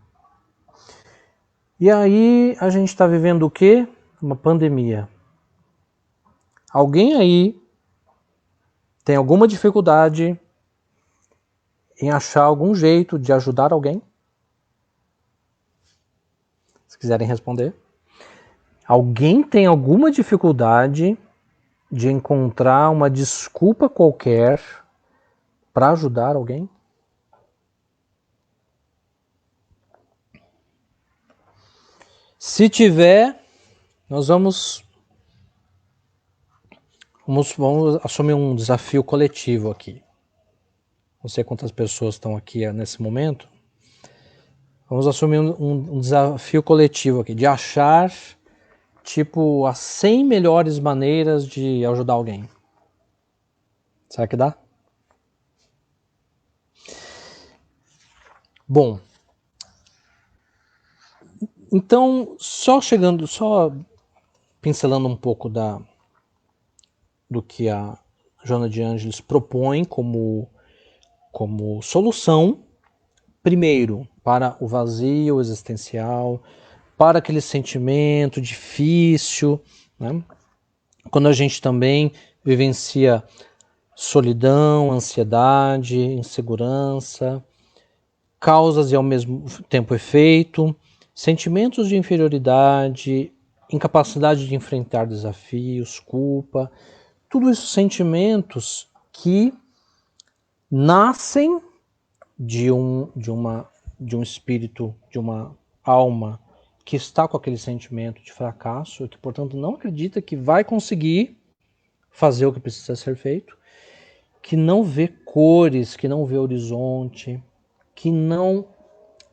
E aí a gente está vivendo o quê? Uma pandemia. Alguém aí tem alguma dificuldade em achar algum jeito de ajudar alguém? Se quiserem responder. Alguém tem alguma dificuldade de encontrar uma desculpa qualquer para ajudar alguém? Se tiver, nós vamos assumir um desafio coletivo aqui. Não sei quantas pessoas estão aqui nesse momento. Vamos assumir um desafio coletivo aqui, de achar tipo as 100 melhores maneiras de ajudar alguém. Será que dá? Bom, então só pincelando um pouco do que a Joana de Ângeles propõe como solução, primeiro, para o vazio existencial, para aquele sentimento difícil, né? Quando a gente também vivencia solidão, ansiedade, insegurança, causas e ao mesmo tempo efeito, sentimentos de inferioridade, incapacidade de enfrentar desafios, culpa, tudo isso sentimentos que nascem de um espírito, de uma alma que está com aquele sentimento de fracasso e que, portanto, não acredita que vai conseguir fazer o que precisa ser feito, que não vê cores, que não vê horizonte, que não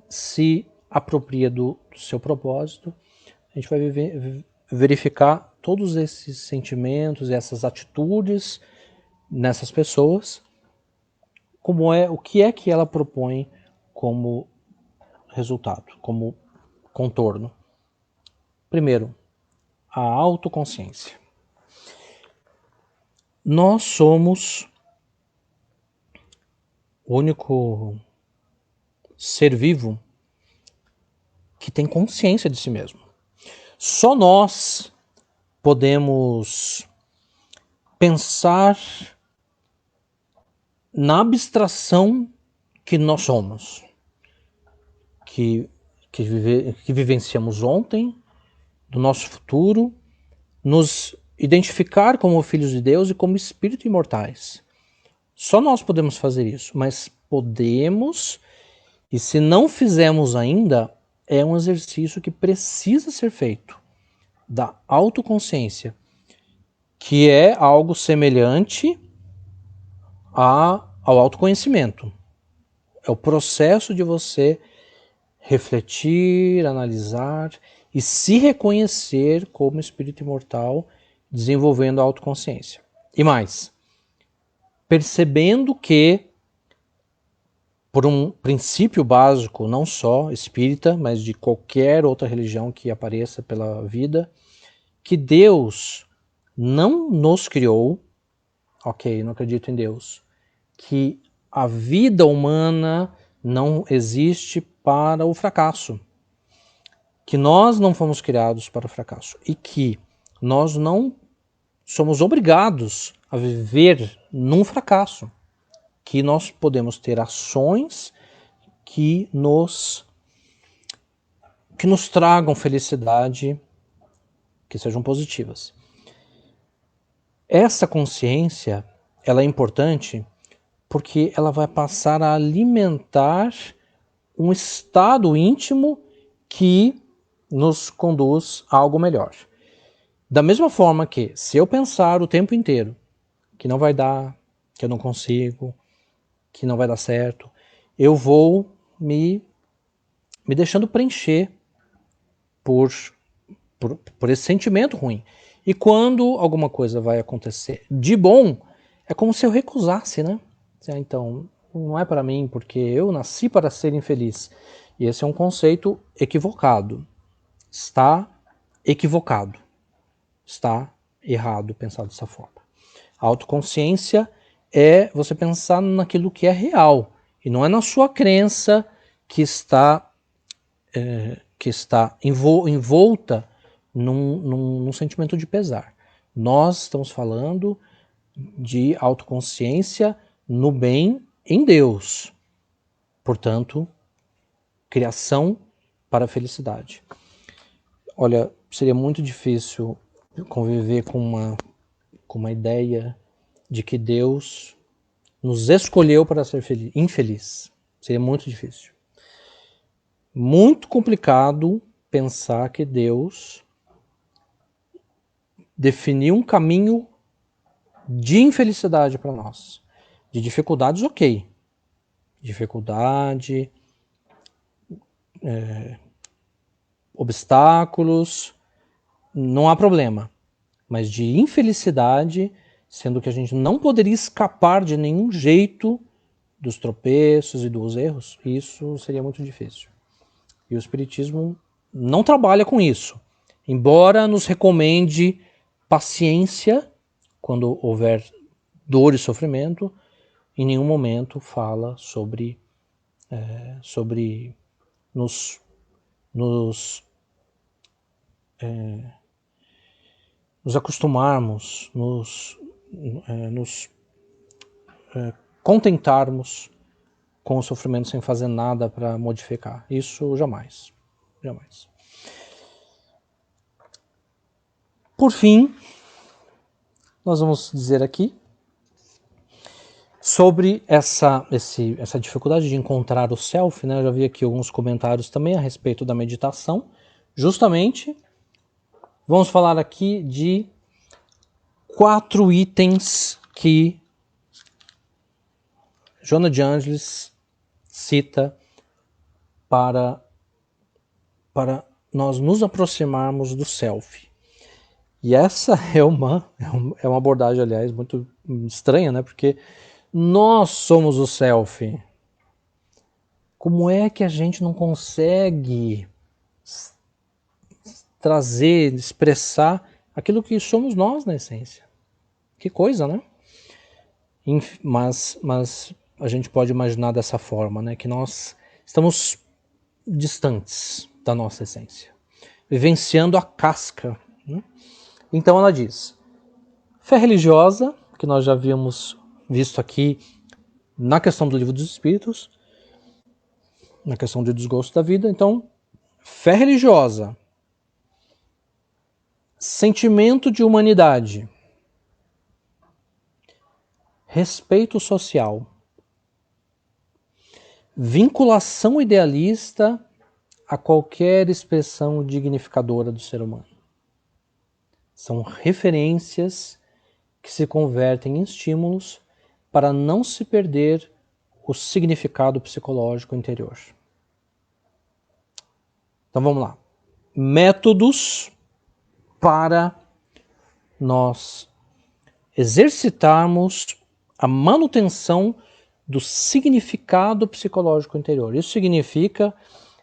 se apropria do seu propósito. A gente vai verificar todos esses sentimentos e essas atitudes nessas pessoas, o que é que ela propõe como resultado, como contorno. Primeiro, a autoconsciência. Nós somos o único ser vivo que tem consciência de si mesmo. Só nós podemos pensar na abstração que nós somos, que vivenciamos ontem, do nosso futuro, nos identificar como filhos de Deus e como espíritos imortais. Só nós podemos fazer isso, mas podemos, e se não fizemos ainda, é um exercício que precisa ser feito, da autoconsciência, que é algo semelhante ao autoconhecimento. É o processo de você refletir, analisar e se reconhecer como espírito imortal, desenvolvendo a autoconsciência. E mais, percebendo que, por um princípio básico, não só espírita, mas de qualquer outra religião que apareça pela vida, que Deus não nos criou, ok, não acredito em Deus, que a vida humana não existe para o fracasso, que nós não fomos criados para o fracasso e que nós não somos obrigados a viver num fracasso, que nós podemos ter ações que nos tragam felicidade, que sejam positivas. Essa consciência, ela é importante porque ela vai passar a alimentar um estado íntimo que nos conduz a algo melhor. Da mesma forma que, se eu pensar o tempo inteiro que não vai dar, que eu não consigo, que não vai dar certo, eu vou me deixando preencher por esse sentimento ruim. E quando alguma coisa vai acontecer de bom, é como se eu recusasse, né? Então, não é para mim, porque eu nasci para ser infeliz. E esse é um conceito equivocado. Está equivocado. Está errado pensar dessa forma. A autoconsciência é você pensar naquilo que é real. E não é na sua crença que está envolta num sentimento de pesar. Nós estamos falando de autoconsciência no bem em Deus. Portanto, criação para a felicidade. Olha, seria muito difícil conviver com uma ideia de que Deus nos escolheu para ser infeliz. Seria muito difícil. Muito complicado pensar que Deus definiu um caminho de infelicidade para nós. De dificuldades, ok. Dificuldade, obstáculos, não há problema. Mas de infelicidade, sendo que a gente não poderia escapar de nenhum jeito dos tropeços e dos erros, isso seria muito difícil. E o Espiritismo não trabalha com isso. Embora nos recomende paciência quando houver dor e sofrimento, em nenhum momento fala sobre nos acostumarmos, nos contentarmos com o sofrimento sem fazer nada para modificar. Isso jamais. Jamais. Por fim, nós vamos dizer aqui sobre essa dificuldade de encontrar o self, né? Eu já vi aqui alguns comentários também a respeito da meditação. Justamente, vamos falar aqui de 4 itens que Joana de Ângeles cita para nós nos aproximarmos do self. E essa é uma abordagem, aliás, muito estranha, né? Porque nós somos o self. Como é que a gente não consegue trazer, expressar aquilo que somos nós na essência? Que coisa, né? Mas a gente pode imaginar dessa forma, né? Que nós estamos distantes da nossa essência, vivenciando a casca, né? Então ela diz, fé religiosa, que nós já havíamos visto aqui na questão do Livro dos Espíritos, na questão do desgosto da vida. Então, fé religiosa, sentimento de humanidade, respeito social, vinculação idealista a qualquer expressão dignificadora do ser humano. São referências que se convertem em estímulos para não se perder o significado psicológico interior. Então vamos lá. Métodos para nós exercitarmos a manutenção do significado psicológico interior. Isso significa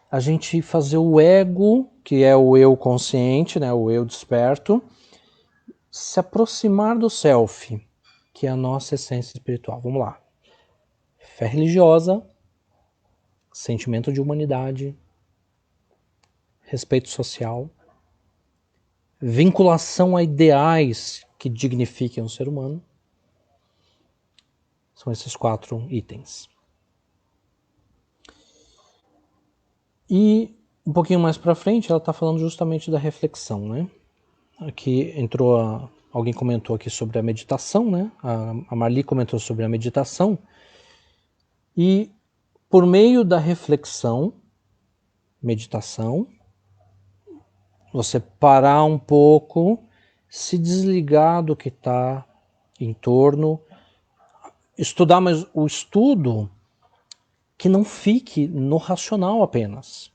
a gente fazer o ego, que é o eu consciente, né, o eu desperto, se aproximar do self, que é a nossa essência espiritual. Vamos lá. Fé religiosa, sentimento de humanidade, respeito social, vinculação a ideais que dignifiquem o ser humano. São esses 4 itens. E um pouquinho mais para frente, ela está falando justamente da reflexão, né? Aqui entrou, alguém comentou aqui sobre a meditação, né? A Marli comentou sobre a meditação. E por meio da reflexão, meditação, você parar um pouco, se desligar do que está em torno, estudar, mas o estudo que não fique no racional apenas.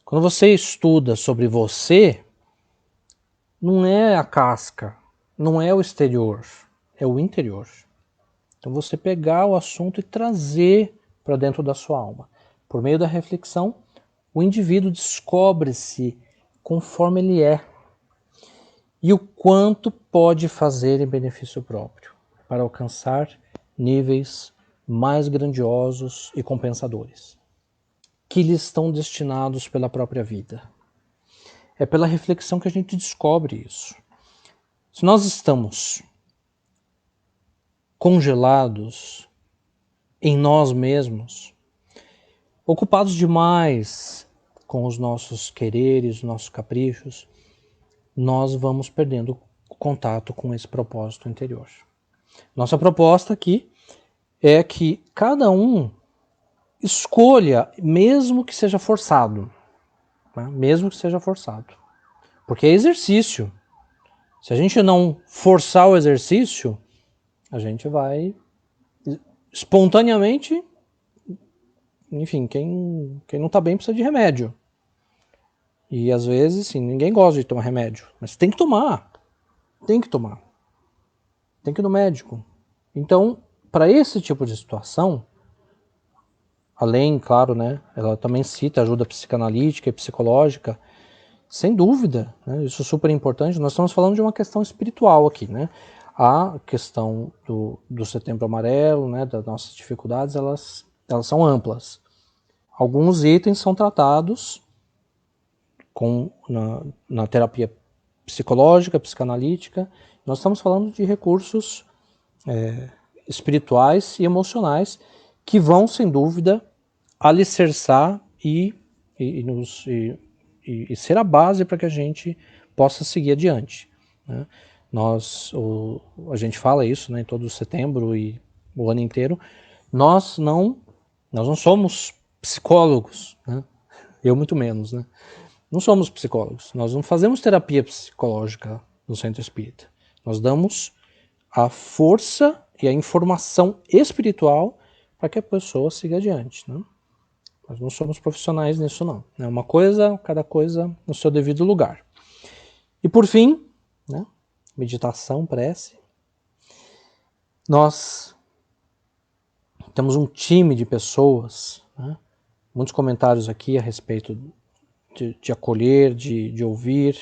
Quando você estuda sobre você, não é a casca, não é o exterior, é o interior. Então você pegar o assunto e trazer para dentro da sua alma. Por meio da reflexão, o indivíduo descobre-se conforme ele é e o quanto pode fazer em benefício próprio para alcançar níveis mais grandiosos e compensadores, que lhe estão destinados pela própria vida. É pela reflexão que a gente descobre isso. Se nós estamos congelados em nós mesmos, ocupados demais com os nossos quereres, os nossos caprichos, nós vamos perdendo o contato com esse propósito interior. Nossa proposta aqui é que cada um escolha, mesmo que seja forçado, né? Mesmo que seja forçado, porque é exercício. Se a gente não forçar o exercício, a gente vai espontaneamente, enfim, quem não está bem precisa de remédio. E às vezes, sim, ninguém gosta de tomar remédio, mas tem que tomar. Tem que tomar. Tem que ir no médico. Então, para esse tipo de situação, além, claro, né, ela também cita ajuda psicanalítica e psicológica, sem dúvida, né, isso é super importante. Nós estamos falando de uma questão espiritual aqui, né? A questão do Setembro Amarelo, né, das nossas dificuldades, elas são amplas. Alguns itens são tratados na terapia psicológica, psicanalítica. Nós estamos falando de recursos espirituais e emocionais que vão, sem dúvida, alicerçar e ser a base para que a gente possa seguir adiante, né? A gente fala isso, né, em todo setembro e o ano inteiro. Nós não somos psicólogos, né? Eu muito menos, né? Não somos psicólogos, nós não fazemos terapia psicológica no centro espírita. Nós damos a força e a informação espiritual para que a pessoa siga adiante, né? Nós não somos profissionais nisso, não. É uma coisa, cada coisa no seu devido lugar. E por fim, né, meditação, prece. Nós temos um time de pessoas, né, muitos comentários aqui a respeito de acolher, de ouvir,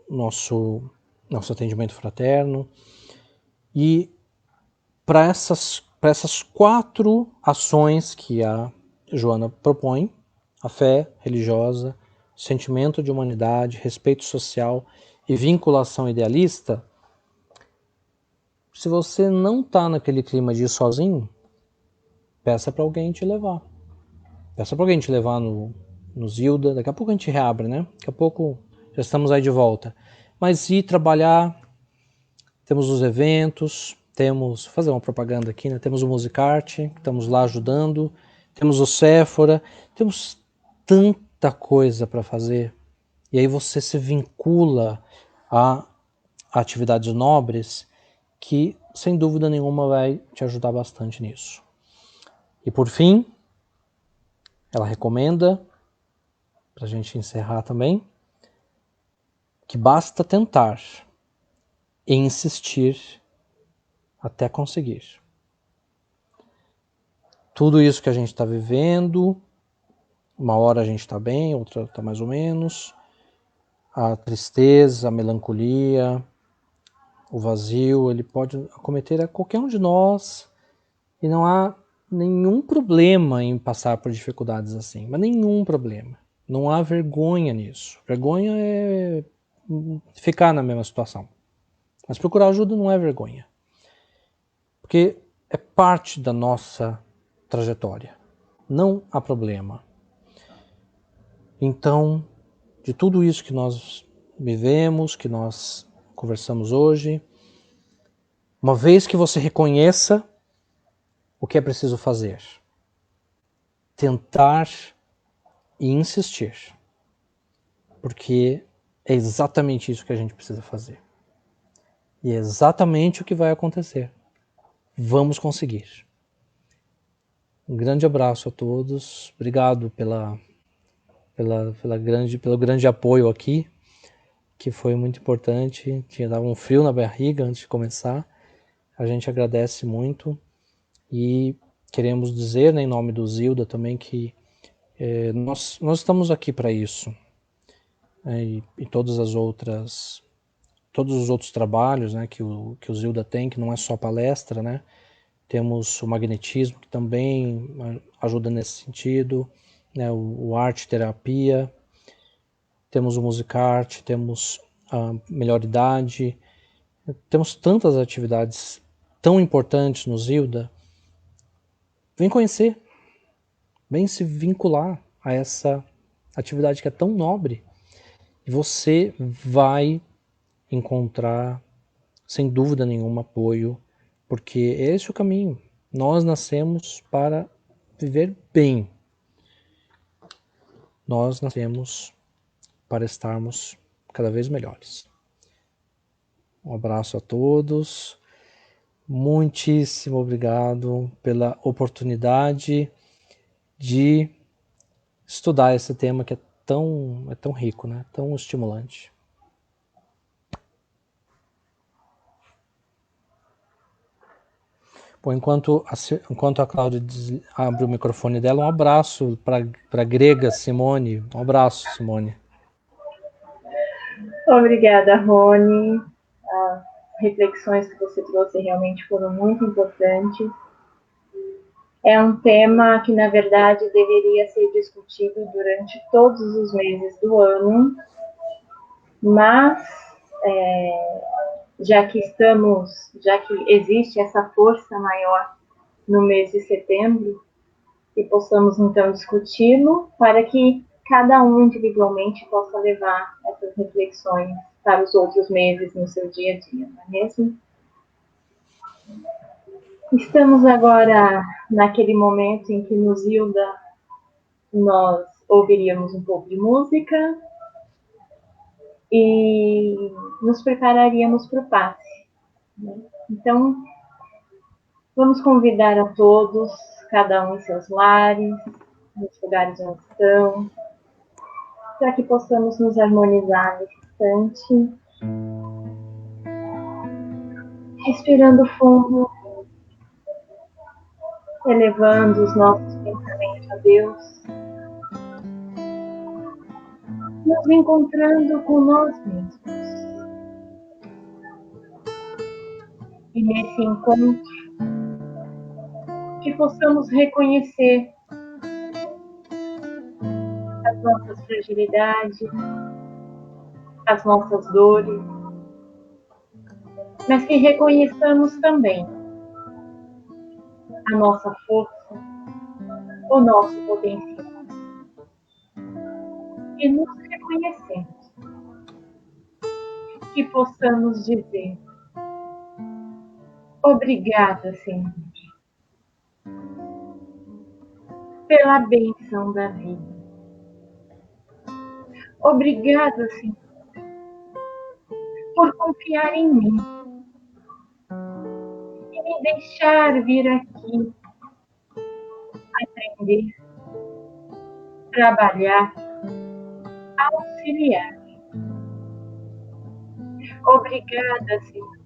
nosso atendimento fraterno. E para essas 4 ações que a Joana propõe, a fé religiosa, sentimento de humanidade, respeito social e vinculação idealista, se você não está naquele clima de ir sozinho, peça para alguém te levar. Peça para alguém te levar no Zilda. Daqui a pouco a gente reabre, né? Daqui a pouco já estamos aí de volta. Mas ir trabalhar, temos os eventos, temos, fazer uma propaganda aqui, né? Temos o Musicarte, que estamos lá ajudando, temos o Séfora, temos tanta coisa para fazer. E aí você se vincula a atividades nobres que, sem dúvida nenhuma, vai te ajudar bastante nisso. E por fim, ela recomenda, para a gente encerrar também, que basta tentar e insistir até conseguir. Tudo isso que a gente está vivendo, uma hora a gente está bem, outra está mais ou menos, a tristeza, a melancolia, o vazio, ele pode acometer a qualquer um de nós e não há nenhum problema em passar por dificuldades assim, mas nenhum problema. Não há vergonha nisso. Vergonha é ficar na mesma situação. Mas procurar ajuda não é vergonha. Porque é parte da nossa trajetória. Não há problema. Então, de tudo isso que nós vivemos, que nós conversamos hoje, uma vez que você reconheça o que é preciso fazer, tentar e insistir, porque é exatamente isso que a gente precisa fazer. E é exatamente o que vai acontecer. Vamos conseguir. Um grande abraço a todos. Obrigado pelo grande apoio aqui, que foi muito importante. Tinha dado um frio na barriga antes de começar. A gente agradece muito e queremos dizer, né, em nome do Zilda também, que nós estamos aqui para isso. E todos os outros trabalhos, né, que o Zilda tem, que não é só palestra, né? Temos o magnetismo, que também ajuda nesse sentido, né, o arte terapia, temos o musicarte, temos a melhor idade, temos tantas atividades tão importantes no Zilda. Vem conhecer, vem se vincular a essa atividade que é tão nobre e você vai encontrar, sem dúvida nenhuma, apoio, porque esse é o caminho. Nós nascemos para viver bem. Nós nascemos para estarmos cada vez melhores. Um abraço a todos. Muitíssimo obrigado pela oportunidade de estudar esse tema que é tão rico, né? Tão estimulante. Bom, enquanto a Cláudia abre o microfone dela, um abraço para a grega Simone. Um abraço, Simone. Obrigada, Rony. As reflexões que você trouxe realmente foram muito importantes. É um tema que, na verdade, deveria ser discutido durante todos os meses do ano, mas já que existe essa força maior no mês de setembro, que possamos então discuti-lo para que cada um individualmente possa levar essas reflexões para os outros meses no seu dia a dia, não é mesmo? Estamos agora naquele momento em que no Zilda nós ouviríamos um pouco de música e nos prepararíamos para o passe. Né? Então, vamos convidar a todos, cada um em seus lares, nos lugares onde estão, para que possamos nos harmonizar nesse instante, respirando fundo, elevando os nossos pensamentos a Deus, nos encontrando com nós mesmos. E nesse encontro, que possamos reconhecer as nossas fragilidades, as nossas dores, mas que reconheçamos também a nossa força, o nosso potencial. E nos reconhecemos, que possamos dizer: obrigada, Senhor, pela bênção da vida. Obrigada, Senhor, por confiar em mim e me deixar vir aqui aprender, trabalhar, auxiliar. Obrigada, Senhor,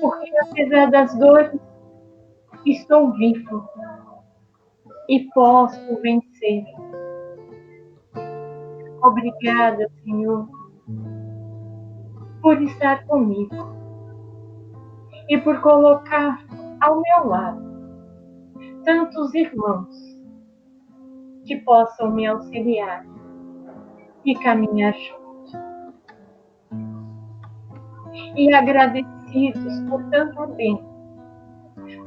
porque apesar das dores, estou vivo e posso vencer. Obrigada, Senhor, por estar comigo e por colocar ao meu lado tantos irmãos que possam me auxiliar e caminhar juntos. E agradecidos por tanta bênção,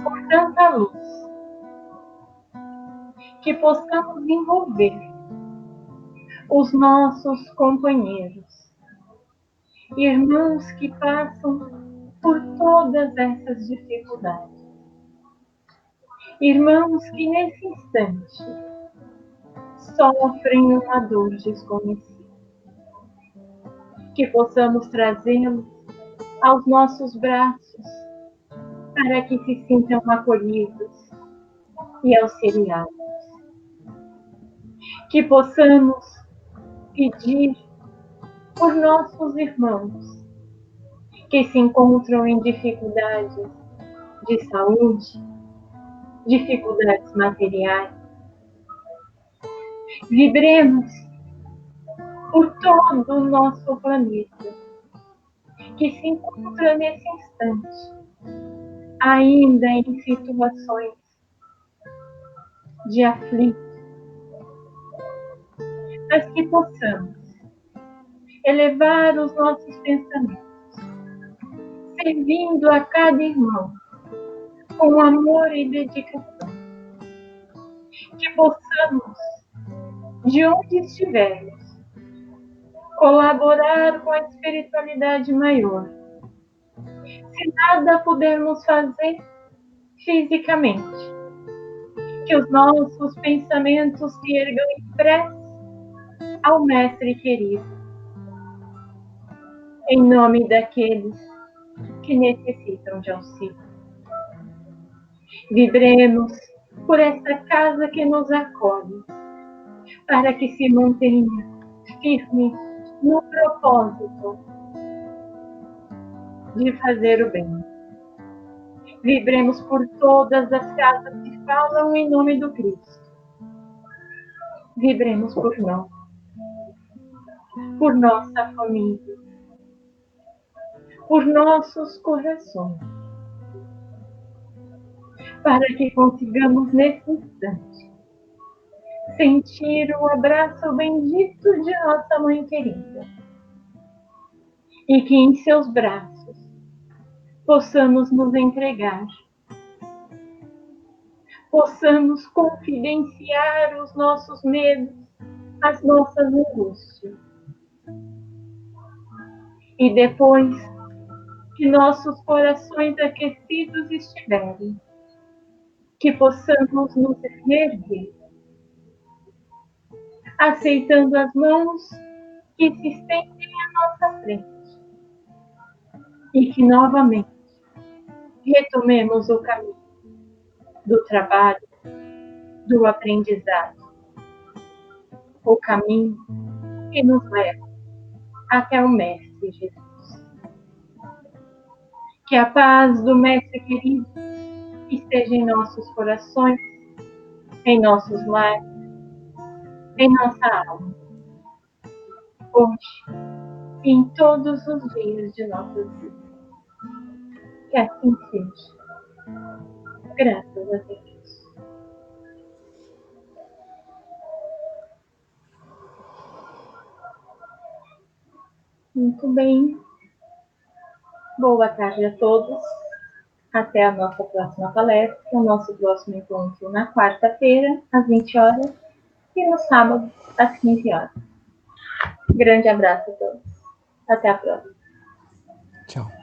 por tanta luz, que possamos envolver os nossos companheiros, irmãos que passam por todas essas dificuldades, irmãos que nesse instante sofrem uma dor desconhecida, que possamos trazê-los aos nossos braços para que se sintam acolhidos e auxiliados, que possamos pedir por nossos irmãos que se encontram em dificuldades de saúde, dificuldades materiais. Vibremos por todo o nosso planeta, que se encontra nesse instante ainda em situações de aflito, mas que possamos elevar os nossos pensamentos, servindo a cada irmão com amor e dedicação. Que possamos, de onde estivermos, colaborar com a espiritualidade maior. Se nada pudermos fazer fisicamente, que os nossos pensamentos se ergam em prece ao Mestre querido, em nome daqueles que necessitam de auxílio. Vibremos por esta casa que nos acolhe, para que se mantenha firme no propósito de fazer o bem. Vibremos por todas as casas que falam em nome do Cristo. Vibremos por nós, por nossa família, por nossos corações, para que consigamos nesse instante sentir o abraço bendito de nossa Mãe querida e que em seus braços possamos nos entregar, possamos confidenciar os nossos medos, as nossas angústias. E depois que nossos corações aquecidos estiverem, que possamos nos erguer, aceitando as mãos que se estendem à nossa frente, e que novamente retomemos o caminho do trabalho, do aprendizado, o caminho que nos leva até o Mestre Jesus. Que a paz do Mestre querido esteja em nossos corações, em nossos lares, em nossa alma, hoje e em todos os dias de nossas vidas. Que assim seja. Graças a Deus. Muito bem. Boa tarde a todos. Até a nossa próxima palestra, o nosso próximo encontro na quarta-feira, às 20 horas, e no sábado, às 15 horas. Grande abraço a todos. Até a próxima. Tchau.